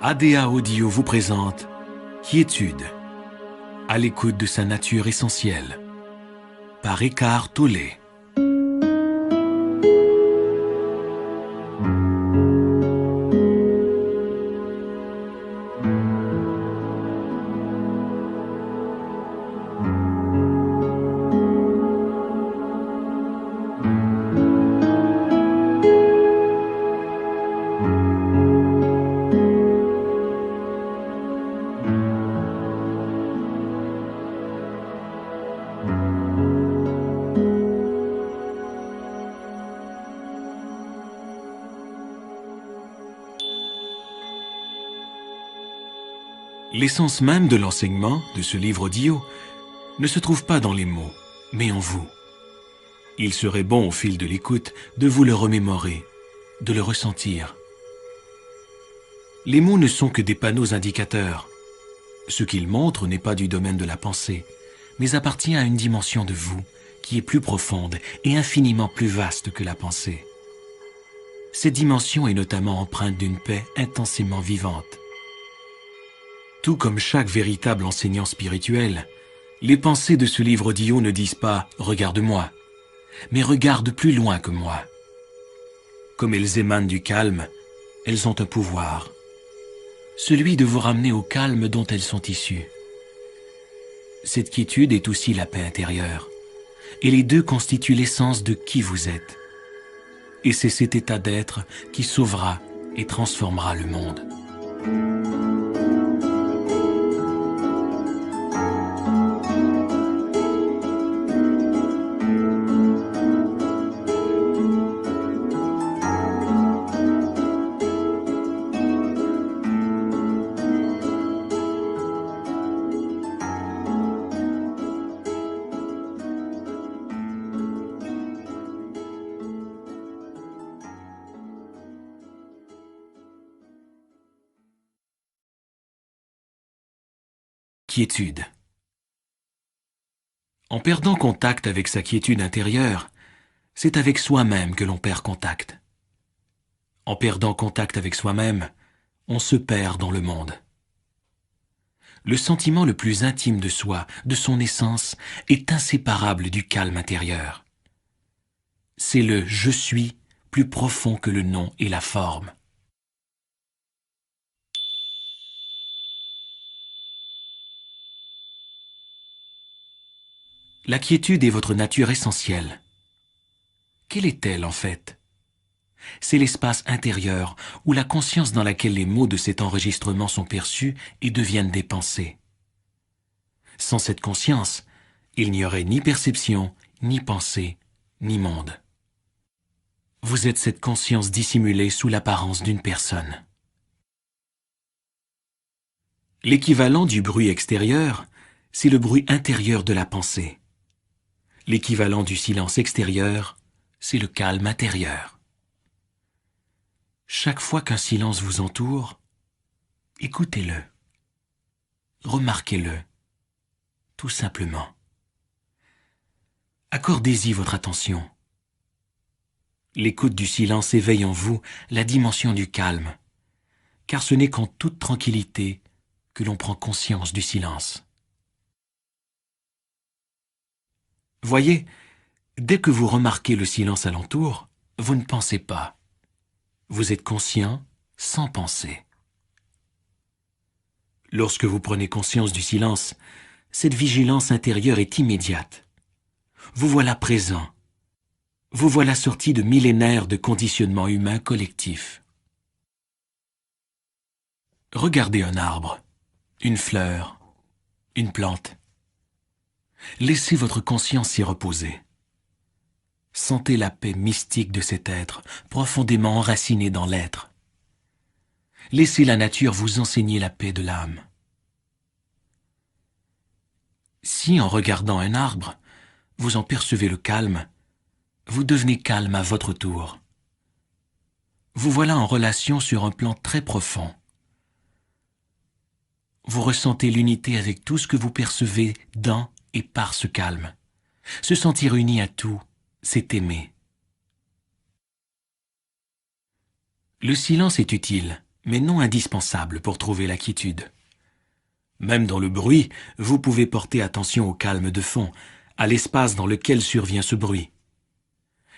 ADA Audio vous présente Quiétude, à l'écoute de sa nature essentielle, par Eckhart Tolle. L'essence même de l'enseignement de ce livre audio ne se trouve pas dans les mots, mais en vous. Il serait bon au fil de l'écoute de vous le remémorer, de le ressentir. Les mots ne sont que des panneaux indicateurs. Ce qu'ils montrent n'est pas du domaine de la pensée, mais appartient à une dimension de vous qui est plus profonde et infiniment plus vaste que la pensée. Cette dimension est notamment empreinte d'une paix intensément vivante. Tout comme chaque véritable enseignant spirituel, les pensées de ce livre audio ne disent pas « regarde-moi », mais « regarde plus loin que moi ». Comme elles émanent du calme, elles ont un pouvoir, celui de vous ramener au calme dont elles sont issues. Cette quiétude est aussi la paix intérieure, et les deux constituent l'essence de qui vous êtes. Et c'est cet état d'être qui sauvera et transformera le monde. Quiétude. En perdant contact avec sa quiétude intérieure, c'est avec soi-même que l'on perd contact. En perdant contact avec soi-même, on se perd dans le monde. Le sentiment le plus intime de soi, de son essence, est inséparable du calme intérieur. C'est le « je suis » plus profond que le nom et la forme. La quiétude est votre nature essentielle. Quelle est-elle en fait? C'est l'espace intérieur où la conscience dans laquelle les mots de cet enregistrement sont perçus et deviennent des pensées. Sans cette conscience, il n'y aurait ni perception, ni pensée, ni monde. Vous êtes cette conscience dissimulée sous l'apparence d'une personne. L'équivalent du bruit extérieur, c'est le bruit intérieur de la pensée. L'équivalent du silence extérieur, c'est le calme intérieur. Chaque fois qu'un silence vous entoure, écoutez-le, remarquez-le, tout simplement. Accordez-y votre attention. L'écoute du silence éveille en vous la dimension du calme, car ce n'est qu'en toute tranquillité que l'on prend conscience du silence. Voyez, dès que vous remarquez le silence alentour, vous ne pensez pas. Vous êtes conscient sans penser. Lorsque vous prenez conscience du silence, cette vigilance intérieure est immédiate. Vous voilà présent. Vous voilà sorti de millénaires de conditionnement humain collectif. Regardez un arbre, une fleur, une plante. Laissez votre conscience s'y reposer. Sentez la paix mystique de cet être, profondément enraciné dans l'être. Laissez la nature vous enseigner la paix de l'âme. Si, en regardant un arbre, vous en percevez le calme, vous devenez calme à votre tour. Vous voilà en relation sur un plan très profond. Vous ressentez l'unité avec tout ce que vous percevez dans et par ce calme. Se sentir uni à tout, c'est aimer. Le silence est utile, mais non indispensable pour trouver la quiétude. Même dans le bruit, vous pouvez porter attention au calme de fond, à l'espace dans lequel survient ce bruit.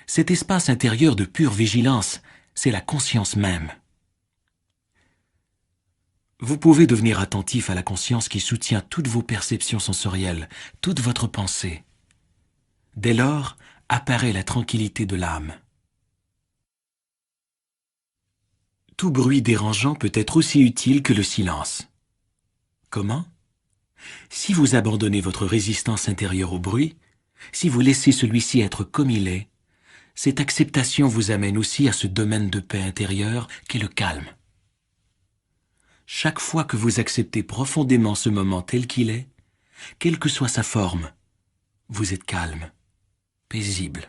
Cet espace intérieur de pure vigilance, c'est la conscience même. Vous pouvez devenir attentif à la conscience qui soutient toutes vos perceptions sensorielles, toute votre pensée. Dès lors, apparaît la tranquillité de l'âme. Tout bruit dérangeant peut être aussi utile que le silence. Comment? Si vous abandonnez votre résistance intérieure au bruit, si vous laissez celui-ci être comme il est, cette acceptation vous amène aussi à ce domaine de paix intérieure qu'est le calme. Chaque fois que vous acceptez profondément ce moment tel qu'il est, quelle que soit sa forme, vous êtes calme, paisible.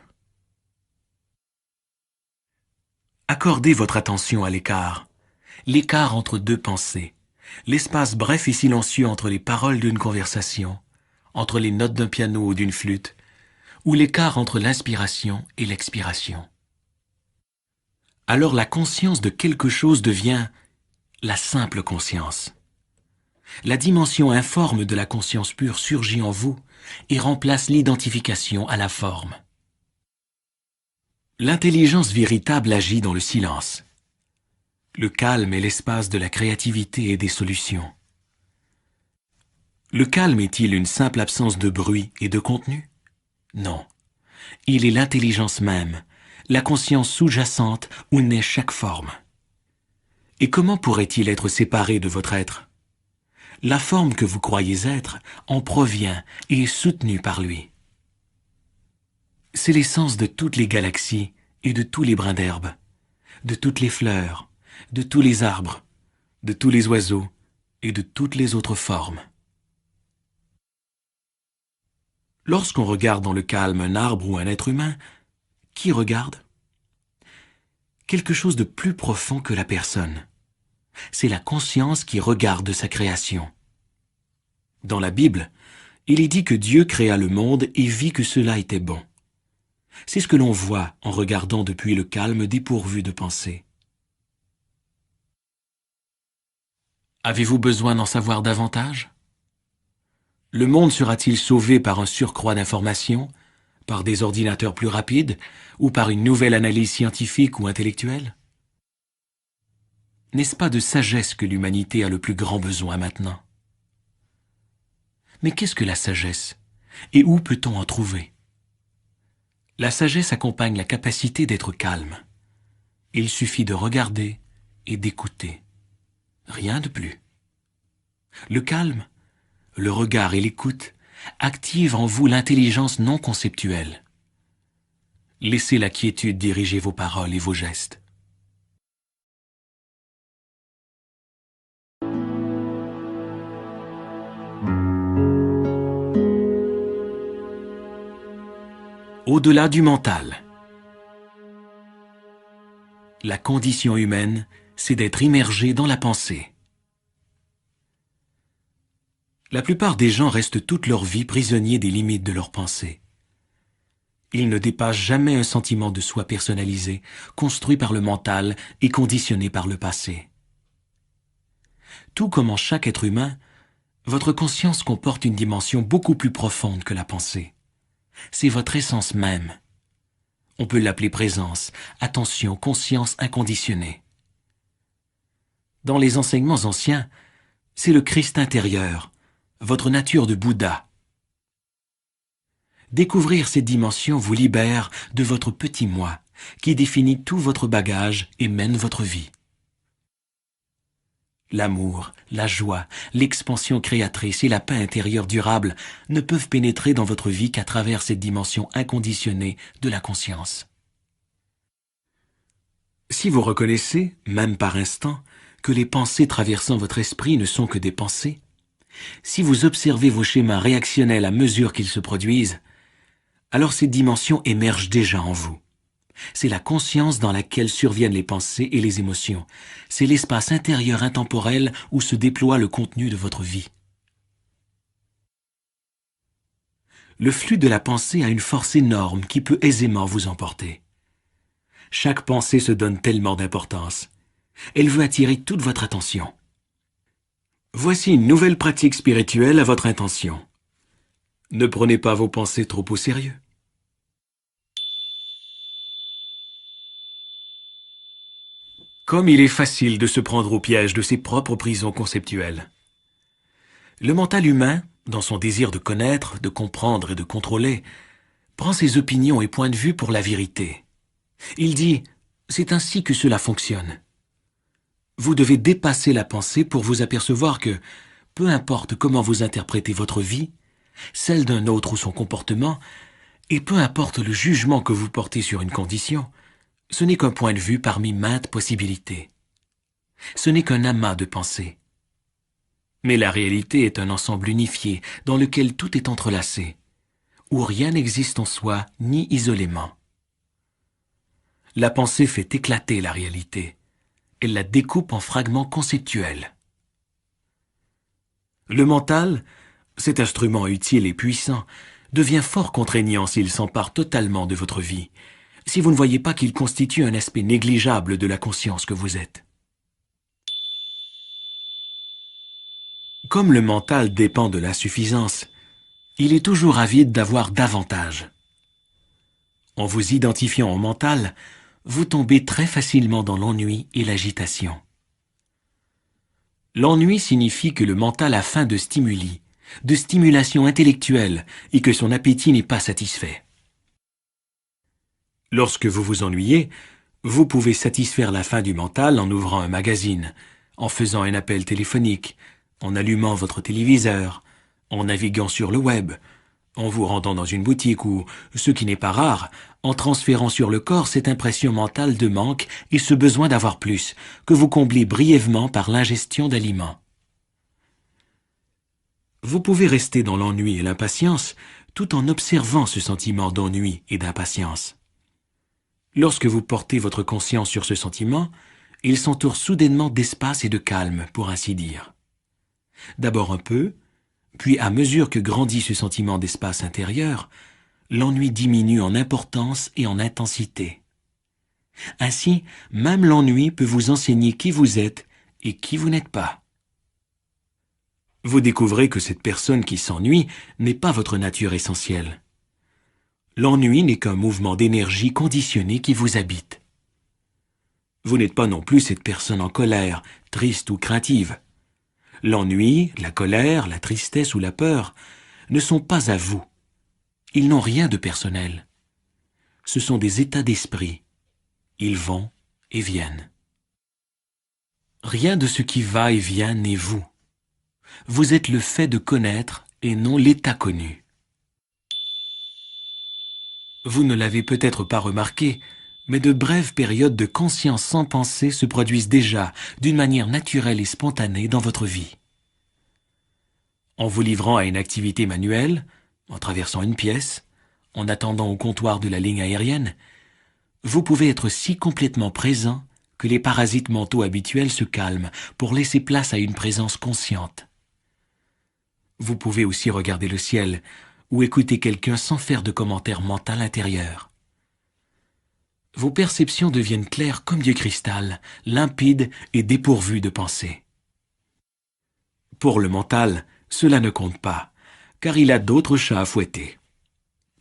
Accordez votre attention à l'écart entre deux pensées, l'espace bref et silencieux entre les paroles d'une conversation, entre les notes d'un piano ou d'une flûte, ou l'écart entre l'inspiration et l'expiration. Alors la conscience de quelque chose devient la simple conscience. La dimension informe de la conscience pure surgit en vous et remplace l'identification à la forme. L'intelligence véritable agit dans le silence. Le calme est l'espace de la créativité et des solutions. Le calme est-il une simple absence de bruit et de contenu? Non. Il est l'intelligence même, la conscience sous-jacente où naît chaque forme. Et comment pourrait-il être séparé de votre être? La forme que vous croyez être en provient et est soutenue par lui. C'est l'essence de toutes les galaxies et de tous les brins d'herbe, de toutes les fleurs, de tous les arbres, de tous les oiseaux et de toutes les autres formes. Lorsqu'on regarde dans le calme un arbre ou un être humain, qui regarde? Quelque chose de plus profond que la personne. C'est la conscience qui regarde sa création. Dans la Bible, il est dit que Dieu créa le monde et vit que cela était bon. C'est ce que l'on voit en regardant depuis le calme dépourvu de pensée. Avez-vous besoin d'en savoir davantage? Le monde sera-t-il sauvé par un surcroît d'informations, par des ordinateurs plus rapides ou par une nouvelle analyse scientifique ou intellectuelle? N'est-ce pas de sagesse que l'humanité a le plus grand besoin maintenant? Mais qu'est-ce que la sagesse? Et où peut-on en trouver? La sagesse accompagne la capacité d'être calme. Il suffit de regarder et d'écouter. Rien de plus. Le calme, le regard et l'écoute activent en vous l'intelligence non conceptuelle. Laissez la quiétude diriger vos paroles et vos gestes. Au-delà du mental. La condition humaine, c'est d'être immergé dans la pensée. La plupart des gens restent toute leur vie prisonniers des limites de leur pensée. Ils ne dépassent jamais un sentiment de soi personnalisé, construit par le mental et conditionné par le passé. Tout comme en chaque être humain, votre conscience comporte une dimension beaucoup plus profonde que la pensée. C'est votre essence même. On peut l'appeler présence, attention, conscience inconditionnée. Dans les enseignements anciens, c'est le Christ intérieur, votre nature de Bouddha. Découvrir cette dimension vous libère de votre petit moi, qui définit tout votre bagage et mène votre vie. L'amour, la joie, l'expansion créatrice et la paix intérieure durable ne peuvent pénétrer dans votre vie qu'à travers cette dimension inconditionnée de la conscience. Si vous reconnaissez, même par instant, que les pensées traversant votre esprit ne sont que des pensées, si vous observez vos schémas réactionnels à mesure qu'ils se produisent, alors cette dimension émerge déjà en vous. C'est la conscience dans laquelle surviennent les pensées et les émotions. C'est l'espace intérieur intemporel où se déploie le contenu de votre vie. Le flux de la pensée a une force énorme qui peut aisément vous emporter. Chaque pensée se donne tellement d'importance. Elle veut attirer toute votre attention. Voici une nouvelle pratique spirituelle à votre intention. Ne prenez pas vos pensées trop au sérieux. Comme il est facile de se prendre au piège de ses propres prisons conceptuelles. Le mental humain, dans son désir de connaître, de comprendre et de contrôler, prend ses opinions et points de vue pour la vérité. Il dit « c'est ainsi que cela fonctionne ». Vous devez dépasser la pensée pour vous apercevoir que, peu importe comment vous interprétez votre vie, celle d'un autre ou son comportement, et peu importe le jugement que vous portez sur une condition, ce n'est qu'un point de vue parmi maintes possibilités. Ce n'est qu'un amas de pensées. Mais la réalité est un ensemble unifié dans lequel tout est entrelacé, où rien n'existe en soi ni isolément. La pensée fait éclater la réalité. Elle la découpe en fragments conceptuels. Le mental, cet instrument utile et puissant, devient fort contraignant s'il s'empare totalement de votre vie, si vous ne voyez pas qu'il constitue un aspect négligeable de la conscience que vous êtes. Comme le mental dépend de l'insuffisance, il est toujours avide d'avoir davantage. En vous identifiant au mental, vous tombez très facilement dans l'ennui et l'agitation. L'ennui signifie que le mental a faim de stimuli, de stimulation intellectuelle et que son appétit n'est pas satisfait. Lorsque vous vous ennuyez, vous pouvez satisfaire la faim du mental en ouvrant un magazine, en faisant un appel téléphonique, en allumant votre téléviseur, en naviguant sur le web, en vous rendant dans une boutique ou, ce qui n'est pas rare, en transférant sur le corps cette impression mentale de manque et ce besoin d'avoir plus, que vous comblez brièvement par l'ingestion d'aliments. Vous pouvez rester dans l'ennui et l'impatience tout en observant ce sentiment d'ennui et d'impatience. Lorsque vous portez votre conscience sur ce sentiment, il s'entoure soudainement d'espace et de calme, pour ainsi dire. D'abord un peu, puis à mesure que grandit ce sentiment d'espace intérieur, l'ennui diminue en importance et en intensité. Ainsi, même l'ennui peut vous enseigner qui vous êtes et qui vous n'êtes pas. Vous découvrez que cette personne qui s'ennuie n'est pas votre nature essentielle. L'ennui n'est qu'un mouvement d'énergie conditionné qui vous habite. Vous n'êtes pas non plus cette personne en colère, triste ou craintive. L'ennui, la colère, la tristesse ou la peur ne sont pas à vous. Ils n'ont rien de personnel. Ce sont des états d'esprit. Ils vont et viennent. Rien de ce qui va et vient n'est vous. Vous êtes le fait de connaître et non l'état connu. Vous ne l'avez peut-être pas remarqué, mais de brèves périodes de conscience sans pensée se produisent déjà d'une manière naturelle et spontanée dans votre vie. En vous livrant à une activité manuelle, en traversant une pièce, en attendant au comptoir de la ligne aérienne, vous pouvez être si complètement présent que les parasites mentaux habituels se calment pour laisser place à une présence consciente. Vous pouvez aussi regarder le ciel ou écouter quelqu'un sans faire de commentaire mental intérieur. Vos perceptions deviennent claires comme du cristal, limpides et dépourvues de pensée. Pour le mental, cela ne compte pas, car il a d'autres chats à fouetter.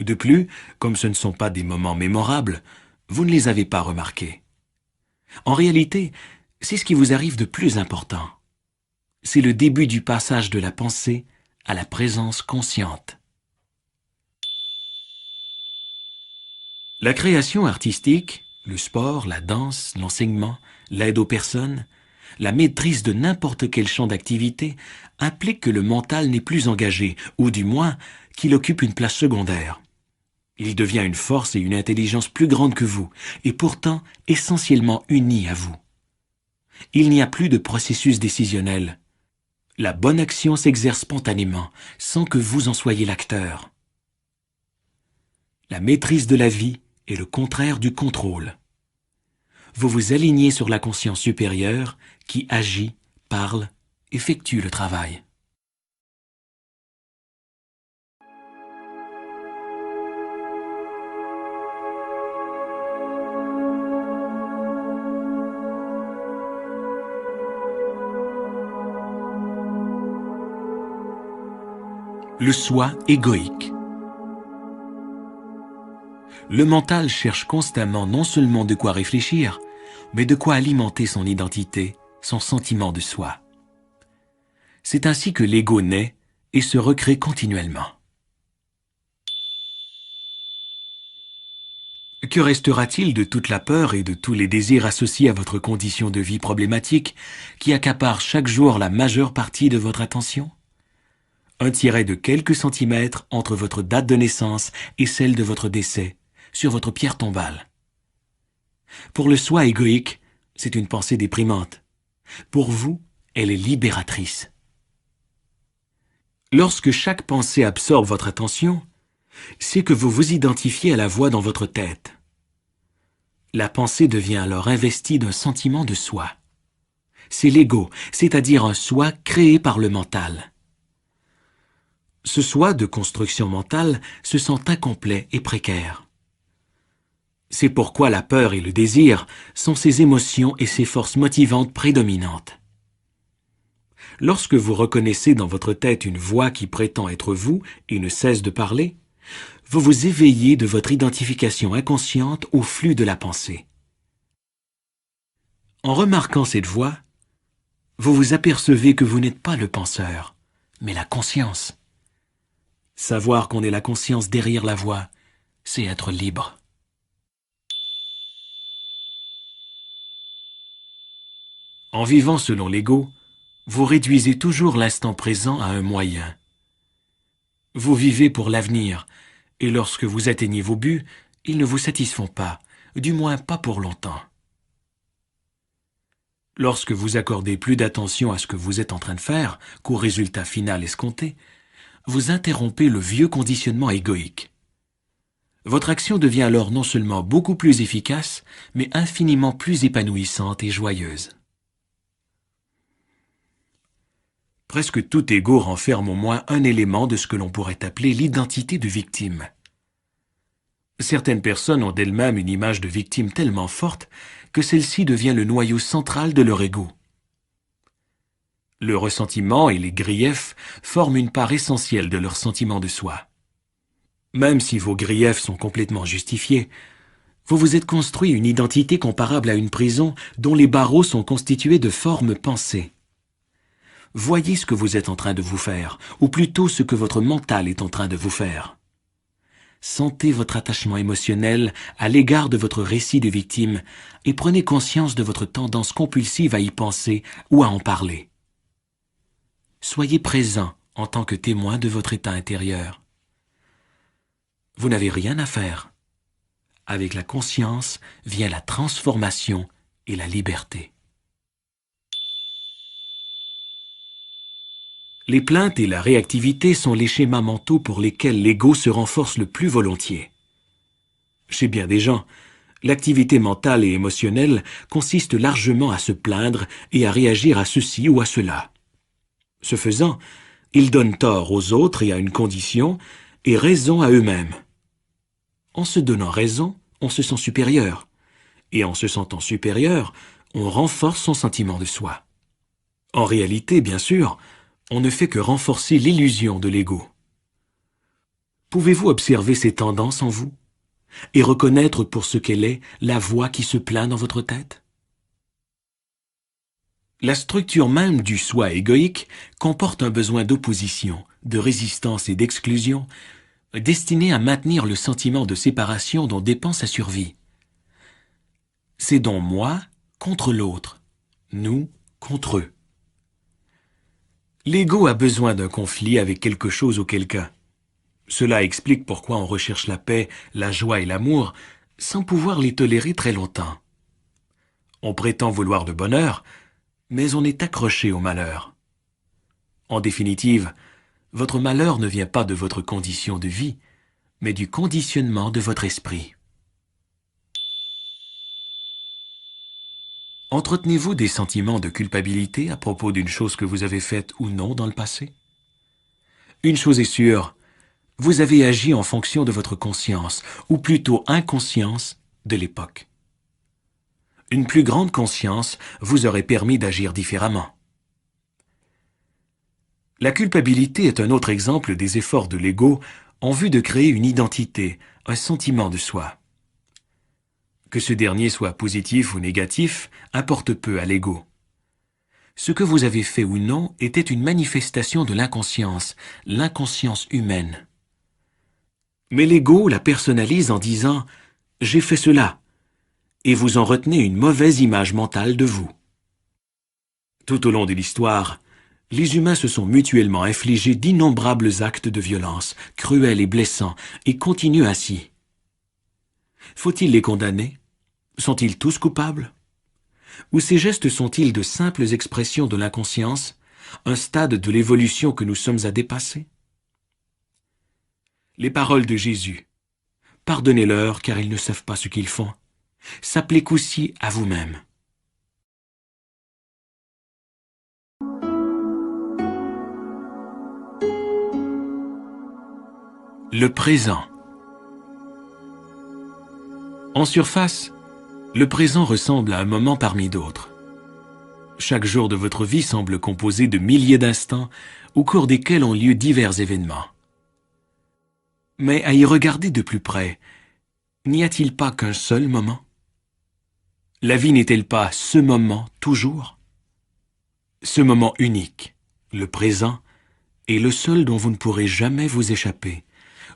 De plus, comme ce ne sont pas des moments mémorables, vous ne les avez pas remarqués. En réalité, c'est ce qui vous arrive de plus important. C'est le début du passage de la pensée à la présence consciente. La création artistique, le sport, la danse, l'enseignement, l'aide aux personnes, la maîtrise de n'importe quel champ d'activité implique que le mental n'est plus engagé, ou du moins qu'il occupe une place secondaire. Il devient une force et une intelligence plus grandes que vous, et pourtant essentiellement unis à vous. Il n'y a plus de processus décisionnel. La bonne action s'exerce spontanément, sans que vous en soyez l'acteur. La maîtrise de la vie est le contraire du contrôle. Vous vous alignez sur la conscience supérieure qui agit, parle, effectue le travail. Le soi égoïque. Le mental cherche constamment non seulement de quoi réfléchir, mais de quoi alimenter son identité, son sentiment de soi. C'est ainsi que l'ego naît et se recrée continuellement. Que restera-t-il de toute la peur et de tous les désirs associés à votre condition de vie problématique qui accapare chaque jour la majeure partie de votre attention? Un tiret de quelques centimètres entre votre date de naissance et celle de votre décès, sur votre pierre tombale. Pour le soi égoïque, c'est une pensée déprimante. Pour vous, elle est libératrice. Lorsque chaque pensée absorbe votre attention, c'est que vous vous identifiez à la voix dans votre tête. La pensée devient alors investie d'un sentiment de soi. C'est l'ego, c'est-à-dire un soi créé par le mental. Ce soi de construction mentale se sent incomplet et précaire. C'est pourquoi la peur et le désir sont ses émotions et ses forces motivantes prédominantes. Lorsque vous reconnaissez dans votre tête une voix qui prétend être vous et ne cesse de parler, vous vous éveillez de votre identification inconsciente au flux de la pensée. En remarquant cette voix, vous vous apercevez que vous n'êtes pas le penseur, mais la conscience. Savoir qu'on est la conscience derrière la voix, c'est être libre. En vivant selon l'ego, vous réduisez toujours l'instant présent à un moyen. Vous vivez pour l'avenir, et lorsque vous atteignez vos buts, ils ne vous satisfont pas, du moins pas pour longtemps. Lorsque vous accordez plus d'attention à ce que vous êtes en train de faire qu'au résultat final escompté, vous interrompez le vieux conditionnement égoïque. Votre action devient alors non seulement beaucoup plus efficace, mais infiniment plus épanouissante et joyeuse. Presque tout ego renferme au moins un élément de ce que l'on pourrait appeler l'identité de victime. Certaines personnes ont d'elles-mêmes une image de victime tellement forte que celle-ci devient le noyau central de leur ego. Le ressentiment et les griefs forment une part essentielle de leur sentiment de soi. Même si vos griefs sont complètement justifiés, vous vous êtes construit une identité comparable à une prison dont les barreaux sont constitués de formes pensées. Voyez ce que vous êtes en train de vous faire, ou plutôt ce que votre mental est en train de vous faire. Sentez votre attachement émotionnel à l'égard de votre récit de victime et prenez conscience de votre tendance compulsive à y penser ou à en parler. Soyez présent en tant que témoin de votre état intérieur. Vous n'avez rien à faire. Avec la conscience vient la transformation et la liberté. Les plaintes et la réactivité sont les schémas mentaux pour lesquels l'ego se renforce le plus volontiers. Chez bien des gens, l'activité mentale et émotionnelle consiste largement à se plaindre et à réagir à ceci ou à cela. Ce faisant, ils donnent tort aux autres et à une condition, et raison à eux-mêmes. En se donnant raison, on se sent supérieur, et en se sentant supérieur, on renforce son sentiment de soi. En réalité, bien sûr, on ne fait que renforcer l'illusion de l'ego. Pouvez-vous observer ces tendances en vous et reconnaître pour ce qu'elle est la voix qui se plaint dans votre tête? La structure même du soi égoïque comporte un besoin d'opposition, de résistance et d'exclusion, destiné à maintenir le sentiment de séparation dont dépend sa survie. C'est donc moi contre l'autre, nous contre eux. L'ego a besoin d'un conflit avec quelque chose ou quelqu'un. Cela explique pourquoi on recherche la paix, la joie et l'amour sans pouvoir les tolérer très longtemps. On prétend vouloir le bonheur, mais on est accroché au malheur. En définitive, votre malheur ne vient pas de votre condition de vie, mais du conditionnement de votre esprit. Entretenez-vous des sentiments de culpabilité à propos d'une chose que vous avez faite ou non dans le passé? Une chose est sûre, vous avez agi en fonction de votre conscience, ou plutôt inconscience, de l'époque. Une plus grande conscience vous aurait permis d'agir différemment. La culpabilité est un autre exemple des efforts de l'ego en vue de créer une identité, un sentiment de soi. Que ce dernier soit positif ou négatif importe peu à l'ego. Ce que vous avez fait ou non était une manifestation de l'inconscience humaine. Mais l'ego la personnalise en disant « j'ai fait cela » et vous en retenez une mauvaise image mentale de vous. Tout au long de l'histoire, les humains se sont mutuellement infligés d'innombrables actes de violence, cruels et blessants, et continuent ainsi. Faut-il les condamner? Sont-ils tous coupables? Ou ces gestes sont-ils de simples expressions de l'inconscience, un stade de l'évolution que nous sommes à dépasser? Les paroles de Jésus « Pardonnez-leur car ils ne savent pas ce qu'ils font » s'appliquent aussi à vous-même. Le présent. En surface, le présent ressemble à un moment parmi d'autres. Chaque jour de votre vie semble composé de milliers d'instants au cours desquels ont lieu divers événements. Mais à y regarder de plus près, n'y a-t-il pas qu'un seul moment? La vie n'est-elle pas ce moment toujours? Ce moment unique, le présent, est le seul dont vous ne pourrez jamais vous échapper,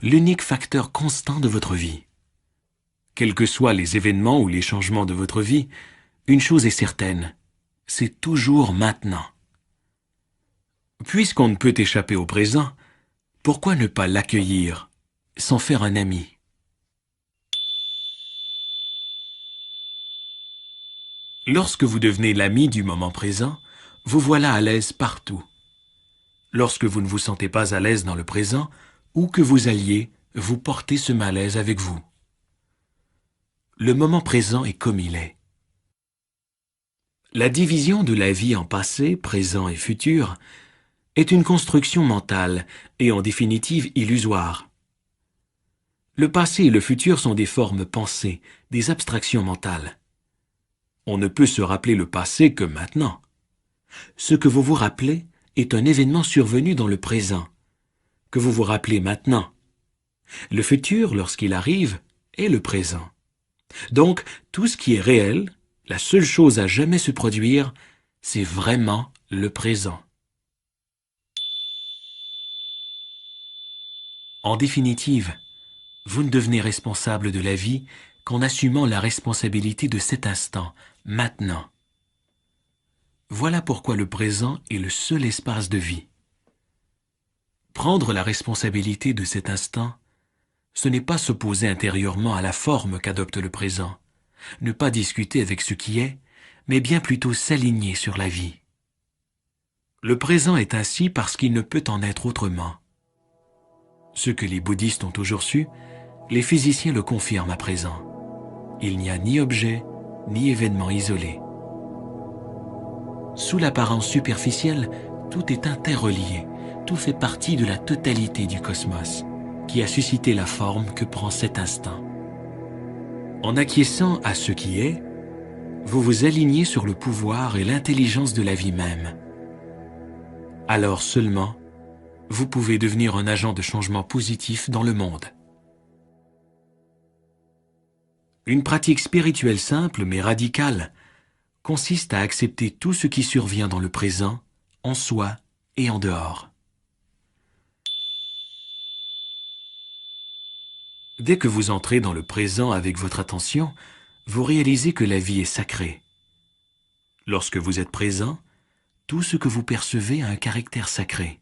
l'unique facteur constant de votre vie. Quels que soient les événements ou les changements de votre vie, une chose est certaine, c'est toujours maintenant. Puisqu'on ne peut échapper au présent, pourquoi ne pas l'accueillir, s'en faire un ami? Lorsque vous devenez l'ami du moment présent, vous voilà à l'aise partout. Lorsque vous ne vous sentez pas à l'aise dans le présent, où que vous alliez, vous portez ce malaise avec vous. Le moment présent est comme il est. La division de la vie en passé, présent et futur est une construction mentale et en définitive illusoire. Le passé et le futur sont des formes pensées, des abstractions mentales. On ne peut se rappeler le passé que maintenant. Ce que vous vous rappelez est un événement survenu dans le présent, que vous vous rappelez maintenant. Le futur, lorsqu'il arrive, est le présent. Donc, tout ce qui est réel, la seule chose à jamais se produire, c'est vraiment le présent. En définitive, vous ne devenez responsable de la vie qu'en assumant la responsabilité de cet instant, maintenant. Voilà pourquoi le présent est le seul espace de vie. Prendre la responsabilité de cet instant, ce n'est pas s'opposer intérieurement à la forme qu'adopte le présent, ne pas discuter avec ce qui est, mais bien plutôt s'aligner sur la vie. Le présent est ainsi parce qu'il ne peut en être autrement. Ce que les bouddhistes ont toujours su, les physiciens le confirment à présent. Il n'y a ni objet, ni événement isolé. Sous l'apparence superficielle, tout est interrelié, tout fait partie de la totalité du cosmos, qui a suscité la forme que prend cet instant. En acquiesçant à ce qui est, vous vous alignez sur le pouvoir et l'intelligence de la vie même. Alors seulement, vous pouvez devenir un agent de changement positif dans le monde. Une pratique spirituelle simple mais radicale consiste à accepter tout ce qui survient dans le présent, en soi et en dehors. Dès que vous entrez dans le présent avec votre attention, vous réalisez que la vie est sacrée. Lorsque vous êtes présent, tout ce que vous percevez a un caractère sacré.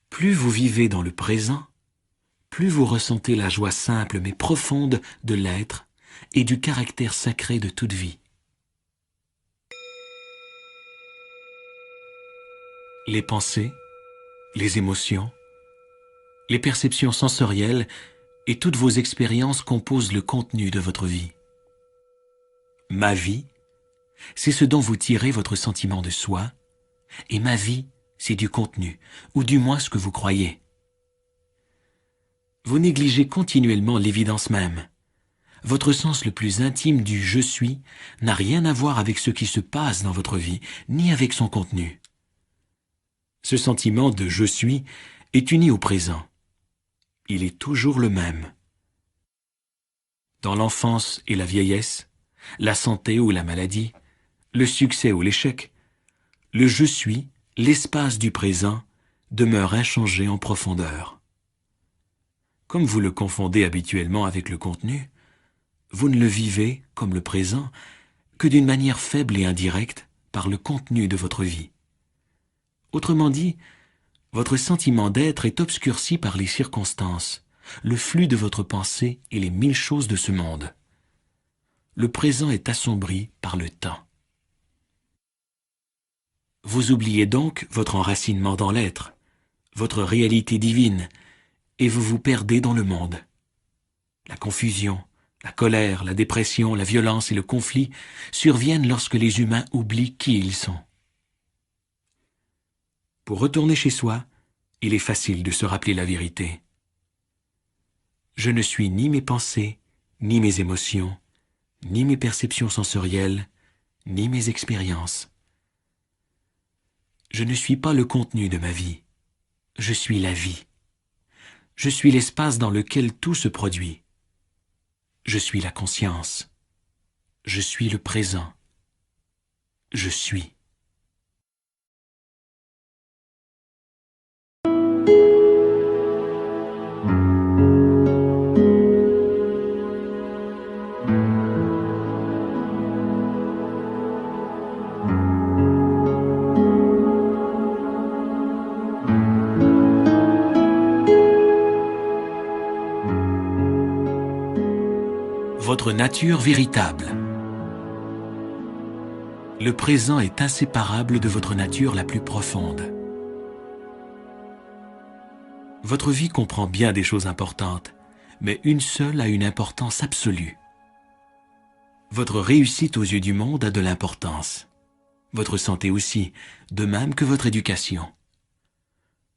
Plus vous vivez dans le présent, plus vous ressentez la joie simple mais profonde de l'être et du caractère sacré de toute vie. Les pensées, les émotions, les perceptions sensorielles et toutes vos expériences composent le contenu de votre vie. Ma vie, c'est ce dont vous tirez votre sentiment de soi, et ma vie, c'est du contenu, ou du moins ce que vous croyez. Vous négligez continuellement l'évidence même. Votre sens le plus intime du « je suis » n'a rien à voir avec ce qui se passe dans votre vie, ni avec son contenu. Ce sentiment de « je suis » est uni au présent. Il est toujours le même. Dans l'enfance et la vieillesse, la santé ou la maladie, le succès ou l'échec, le « je suis », l'espace du présent, demeure inchangé en profondeur. Comme vous le confondez habituellement avec le contenu, vous ne le vivez, comme le présent, que d'une manière faible et indirecte par le contenu de votre vie. Autrement dit, votre sentiment d'être est obscurci par les circonstances, le flux de votre pensée et les 1000 choses de ce monde. Le présent est assombri par le temps. Vous oubliez donc votre enracinement dans l'être, votre réalité divine, et vous vous perdez dans le monde. La confusion, la colère, la dépression, la violence et le conflit surviennent lorsque les humains oublient qui ils sont. Pour retourner chez soi, il est facile de se rappeler la vérité. Je ne suis ni mes pensées, ni mes émotions, ni mes perceptions sensorielles, ni mes expériences. Je ne suis pas le contenu de ma vie. Je suis la vie. Je suis l'espace dans lequel tout se produit. Je suis la conscience. Je suis le présent. Je suis. Votre nature véritable. Le présent est inséparable de votre nature la plus profonde. Votre vie comprend bien des choses importantes, mais une seule a une importance absolue. Votre réussite aux yeux du monde a de l'importance. Votre santé aussi, de même que votre éducation.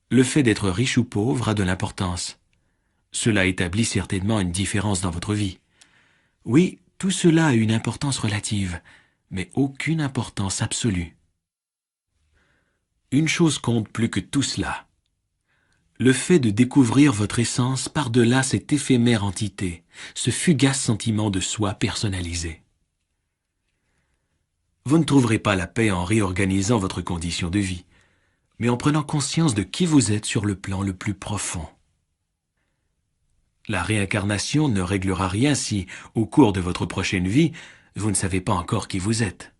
Le fait d'être riche ou pauvre a de l'importance. Cela établit certainement une différence dans votre vie. Oui, tout cela a une importance relative, mais aucune importance absolue. Une chose compte plus que tout cela. Le fait de découvrir votre essence par-delà cette éphémère entité, ce fugace sentiment de soi personnalisé. Vous ne trouverez pas la paix en réorganisant votre condition de vie, mais en prenant conscience de qui vous êtes sur le plan le plus profond. La réincarnation ne réglera rien si, au cours de votre prochaine vie, vous ne savez pas encore qui vous êtes.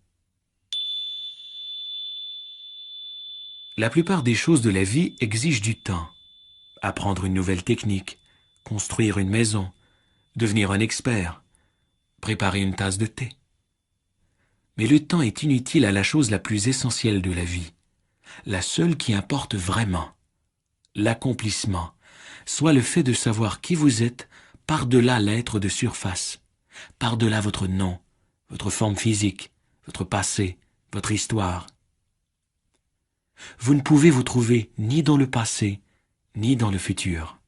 La plupart des choses de la vie exigent du temps. Apprendre une nouvelle technique, construire une maison, devenir un expert, préparer une tasse de thé. Mais le temps est inutile à la chose la plus essentielle de la vie, la seule qui importe vraiment, l'accomplissement, soit le fait de savoir qui vous êtes par-delà l'être de surface, par-delà votre nom, votre forme physique, votre passé, votre histoire. Vous ne pouvez vous trouver ni dans le passé, ni dans le futur.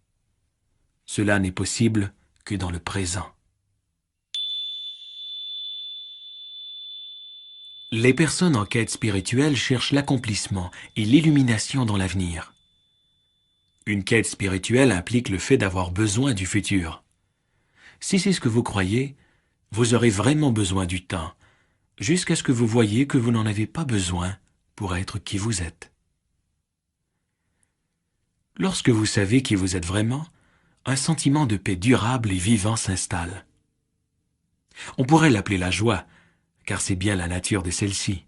Cela n'est possible que dans le présent. Les personnes en quête spirituelle cherchent l'accomplissement et l'illumination dans l'avenir. Une quête spirituelle implique le fait d'avoir besoin du futur. Si c'est ce que vous croyez, vous aurez vraiment besoin du temps, jusqu'à ce que vous voyiez que vous n'en avez pas besoin pour être qui vous êtes. Lorsque vous savez qui vous êtes vraiment, un sentiment de paix durable et vivant s'installe. On pourrait l'appeler la joie, car c'est bien la nature de celle-ci,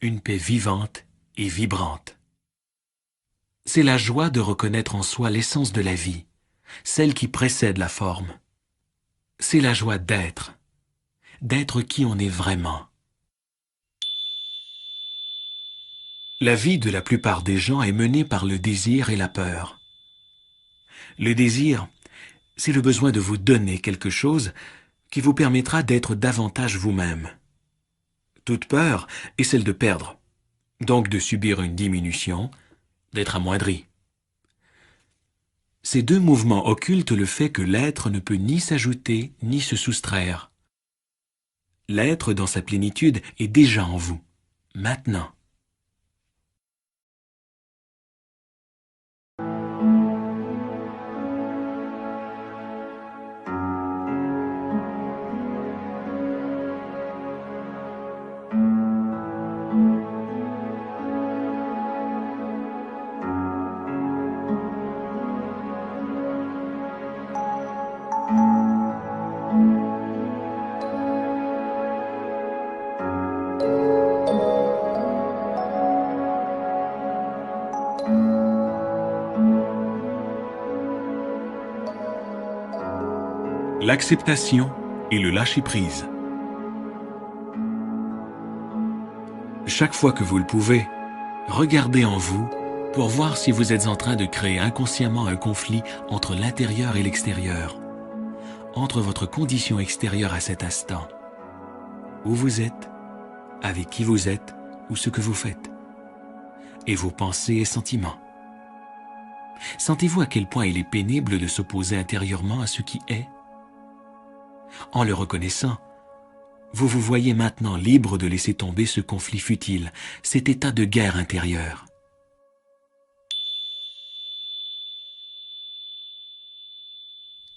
une paix vivante et vibrante. C'est la joie de reconnaître en soi l'essence de la vie, celle qui précède la forme. C'est la joie d'être qui on est vraiment. La vie de la plupart des gens est menée par le désir et la peur. Le désir, c'est le besoin de vous donner quelque chose qui vous permettra d'être davantage vous-même. Toute peur est celle de perdre, donc de subir une diminution, d'être amoindri. Ces deux mouvements occultent le fait que l'être ne peut ni s'ajouter ni se soustraire. L'être dans sa plénitude est déjà en vous, maintenant. L'acceptation et le lâcher-prise. Chaque fois que vous le pouvez, regardez en vous pour voir si vous êtes en train de créer inconsciemment un conflit entre l'intérieur et l'extérieur, entre votre condition extérieure à cet instant, où vous êtes, avec qui vous êtes ou ce que vous faites, et vos pensées et sentiments. Sentez-vous à quel point il est pénible de s'opposer intérieurement à ce qui est? En le reconnaissant, vous vous voyez maintenant libre de laisser tomber ce conflit futile, cet état de guerre intérieure.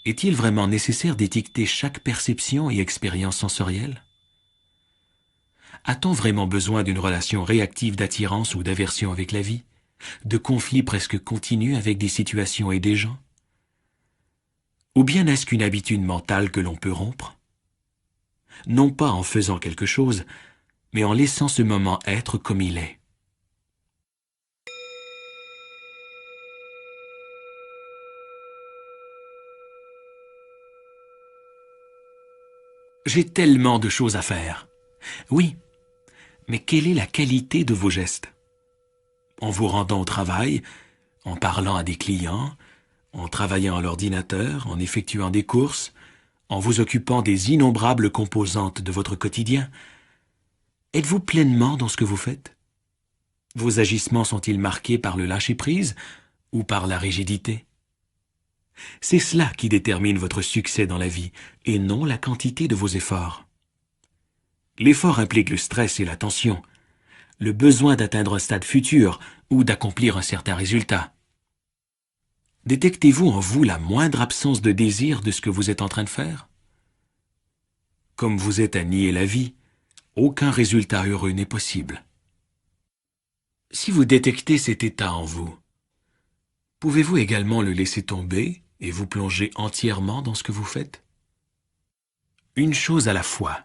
Est-il vraiment nécessaire d'étiqueter chaque perception et expérience sensorielle? A-t-on vraiment besoin d'une relation réactive d'attirance ou d'aversion avec la vie, de conflits presque continus avec des situations et des gens? Ou bien est-ce qu'une habitude mentale que l'on peut rompre? Non pas en faisant quelque chose, mais en laissant ce moment être comme il est. J'ai tellement de choses à faire. Oui, mais quelle est la qualité de vos gestes? En vous rendant au travail, en parlant à des clients, en travaillant à l'ordinateur, en effectuant des courses, en vous occupant des innombrables composantes de votre quotidien, êtes-vous pleinement dans ce que vous faites? Vos agissements sont-ils marqués par le lâcher-prise ou par la rigidité? C'est cela qui détermine votre succès dans la vie, et non la quantité de vos efforts. L'effort implique le stress et la tension, le besoin d'atteindre un stade futur ou d'accomplir un certain résultat. Détectez-vous en vous la moindre absence de désir de ce que vous êtes en train de faire? Comme vous êtes à nier la vie, aucun résultat heureux n'est possible. Si vous détectez cet état en vous, pouvez-vous également le laisser tomber et vous plonger entièrement dans ce que vous faites? Une chose à la fois.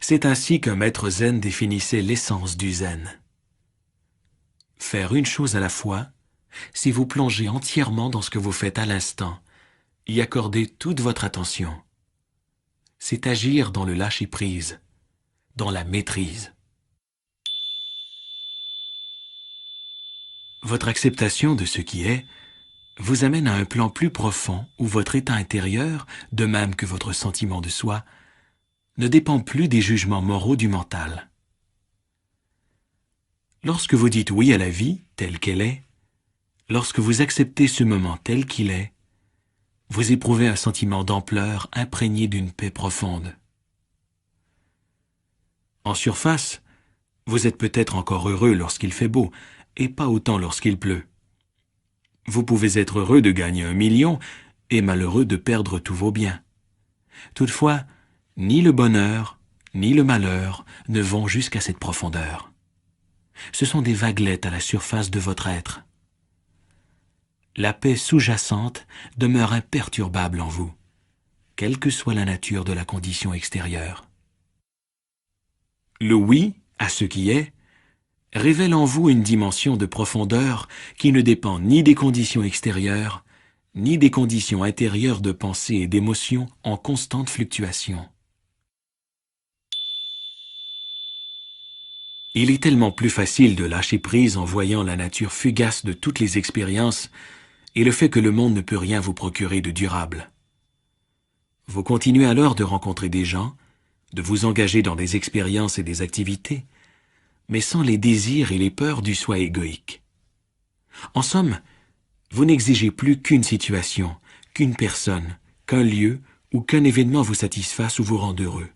C'est ainsi qu'un maître zen définissait l'essence du zen. Faire une chose à la fois, c'est vous plonger entièrement dans ce que vous faites à l'instant, y accorder toute votre attention. C'est agir dans le lâcher-prise, dans la maîtrise. Votre acceptation de ce qui est vous amène à un plan plus profond où votre état intérieur, de même que votre sentiment de soi, ne dépend plus des jugements moraux du mental. Lorsque vous dites oui à la vie telle qu'elle est, lorsque vous acceptez ce moment tel qu'il est, vous éprouvez un sentiment d'ampleur imprégné d'une paix profonde. En surface, vous êtes peut-être encore heureux lorsqu'il fait beau, et pas autant lorsqu'il pleut. Vous pouvez être heureux de gagner 1 million et malheureux de perdre tous vos biens. Toutefois, ni le bonheur, ni le malheur ne vont jusqu'à cette profondeur. Ce sont des vaguelettes à la surface de votre être. La paix sous-jacente demeure imperturbable en vous, quelle que soit la nature de la condition extérieure. Le oui à ce qui est révèle en vous une dimension de profondeur qui ne dépend ni des conditions extérieures, ni des conditions intérieures de pensée et d'émotion en constante fluctuation. Il est tellement plus facile de lâcher prise en voyant la nature fugace de toutes les expériences et le fait que le monde ne peut rien vous procurer de durable. Vous continuez alors de rencontrer des gens, de vous engager dans des expériences et des activités, mais sans les désirs et les peurs du soi égoïque. En somme, vous n'exigez plus qu'une situation, qu'une personne, qu'un lieu ou qu'un événement vous satisfasse ou vous rende heureux.